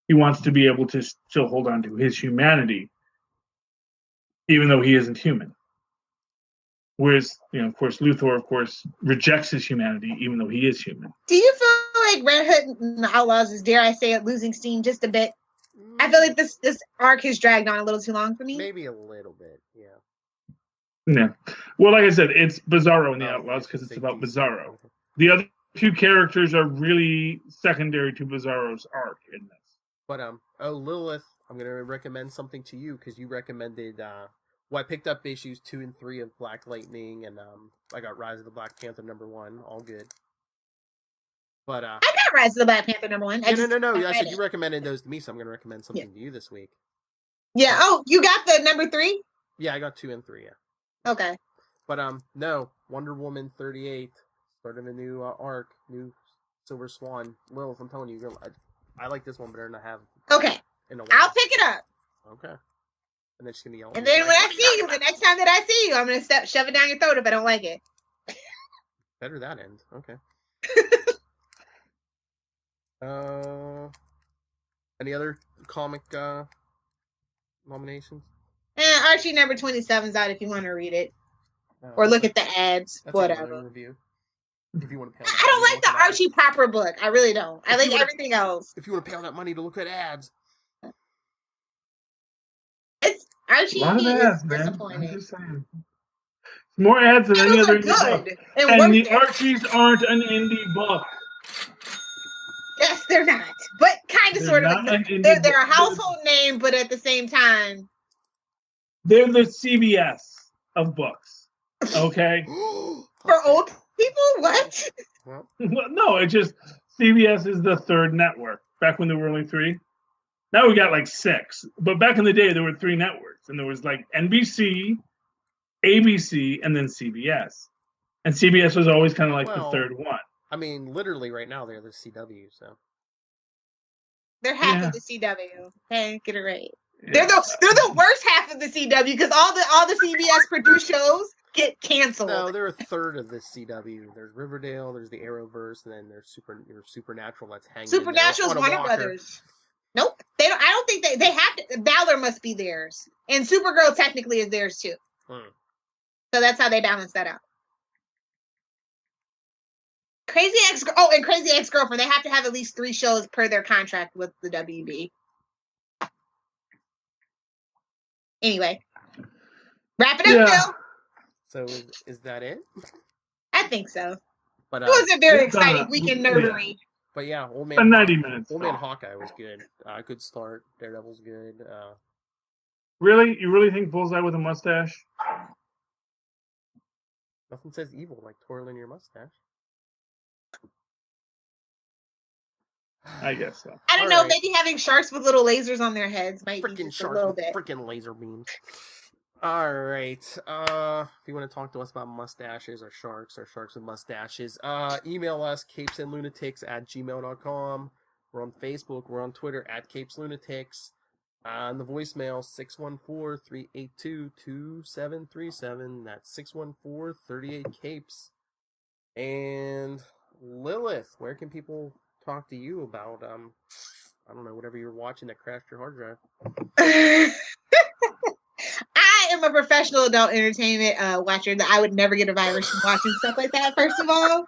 He wants to be able to still hold on to his humanity, even though he isn't human. Whereas, of course, Luthor, rejects his humanity, even though he is human. Do you feel like Red Hood and the Outlaws is, dare I say it, losing steam just a bit? I feel like this arc has dragged on a little too long for me. Maybe a little bit, yeah. Yeah. Well, like I said, it's Bizarro and the Outlaws because it's about Bizarro. The other two characters are really secondary to Bizarro's arc in this. But Lilith, I'm gonna recommend something to you because you recommended. I picked up issues 2 and 3 of Black Lightning, and I got Rise of the Black Panther #1, all good. But I got Rise of the Black Panther #1. No. I said you recommended those to me, so I'm gonna recommend something to you this week. Yeah. Oh, you got the #3? Yeah, I got 2 and 3. Yeah. Okay. But no, Wonder Woman 38 started a new arc, new Silver Swan. Lilith, I'm telling you, I like this one better than I have. Okay. In a while. I'll pick it up. Okay. And then she's gonna yell. And then when I see you, the next time that I see you, I'm gonna shove it down your throat if I don't like it. Better that end. Okay. Any other comic nominations? Archie #27's out if you want to read it. Or look at the ads. Whatever. Review. If you want to pay I don't like the Archie proper book. I really don't. I like everything else. If you want to pay all that money to look at ads. It's Archie a lot of ads, is man. disappointing. I'm just saying. More ads than any other indie book. And the Archies aren't an indie book. Yes, they're not. But kind of, sort of. They're a household name, but at the same time. They're the CBS of books. Okay? For old people? What? Well, no, it's just CBS is the third network. Back when there were only 3. Now we got like 6. But back in the day, there were 3 networks. And there was like NBC, ABC, and then CBS. And CBS was always kind of like the third one. I mean, literally right now, they're the CW, so. They're half of the CW. Okay, get it right. Yeah. They're the worst half of the CW because all the CBS produced shows get canceled. No, they're a third of the CW. There's Riverdale, there's the Arrowverse, and then there's Supernatural that's hanging. Supernatural's Warner Brothers. Nope, they don't. I don't think they have to. Valor must be theirs, and Supergirl technically is theirs too. So that's how they balance that out. Crazy Ex-Girlfriend. They have to have at least 3 shows per their contract with the WB. Anyway, wrap it up, Phil. So is that it? I think so. But it was a very exciting weekend nerdery. But yeah, Old Man 90 minutes. Old Man Hawkeye was good. Good start. Daredevil's good. Really? You really think Bullseye with a mustache? Nothing says evil like twirling your mustache. I guess so. I don't know. Right. Maybe having sharks with little lasers on their heads might be just a little bit. Freaking laser beams. All right. If you want to talk to us about mustaches or sharks with mustaches, email us capesandlunatics@gmail.com. We're on Facebook. We're on Twitter @capeslunatics. On the voicemail 614-382-2737. That's 614-38-capes. And Lilith, where can people talk to you about I don't know, whatever you're watching that crashed your hard drive? I'm a professional adult entertainment watcher, that I would never get a virus from watching stuff like that. First of all,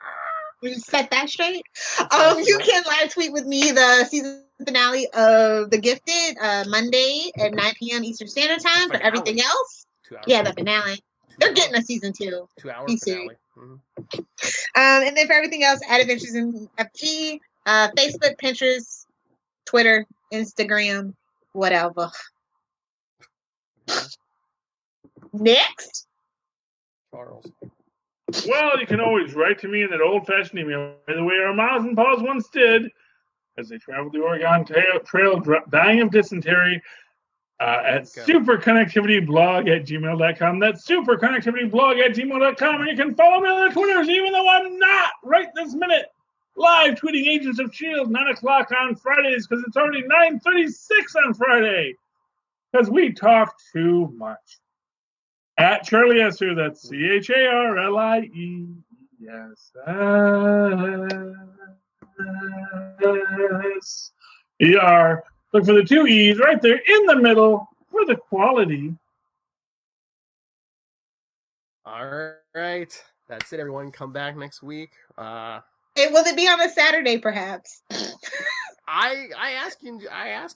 we just set that straight. You can live tweet with me the season finale of The Gifted Monday at 9 p.m. Eastern Standard Time. For everything else, 2 hours. yeah, the finale. They're getting a season 2. 2 hour Be finale. And then for everything else, at Adventures in FG, Facebook, Pinterest, Twitter, Instagram, whatever. Next. Charles. Well, you can always write to me in that old-fashioned email, the way our moms and paws once did, as they traveled the Oregon Trail dying of dysentery, at superconnectivityblog@gmail.com. That's superconnectivityblog@gmail.com. And you can follow me on the Twitters, even though I'm not, right this minute, live tweeting Agents of S.H.I.E.L.D. 9 o'clock on Fridays, because it's already 9:36 on Friday, because we talk too much. At Charlie Esser, that's CharlieSSER. Look for the 2 E's right there in the middle for the quality. All right. That's it, everyone. Come back next week. Will it be on a Saturday, perhaps? I ask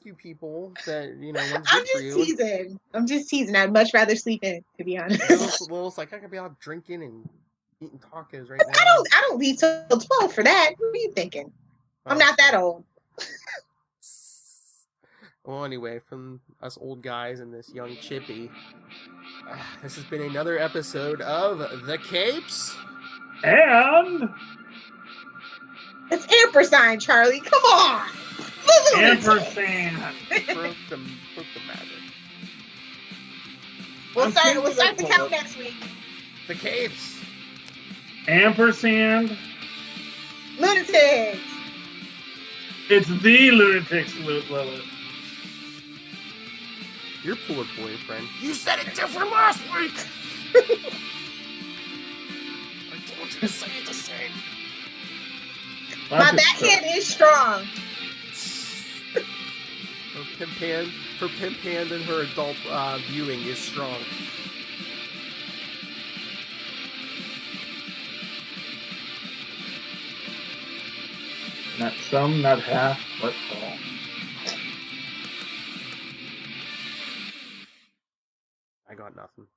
you people that, you know, when's I'm good for just you. teasing. I'd much rather sleep in, to be honest. Lilith's like, I could be out drinking and eating tacos right now. I don't leave till 12 for that. What are you thinking? I'm not that old. Well, anyway, from us old guys and this young chippy, this has been another episode of The Capes. And it's ampersand, Charlie. Come on. ampersand. Broke the magic. We'll start the count next week. The Capes. Ampersand. Lunatics. It's the Lunatics, Lilith. Your poor boyfriend. You said it different last week. I told you to say it the same. My backhand is strong. Her pimp hand and her adult viewing is strong. Not some, not half, but all. I got nothing.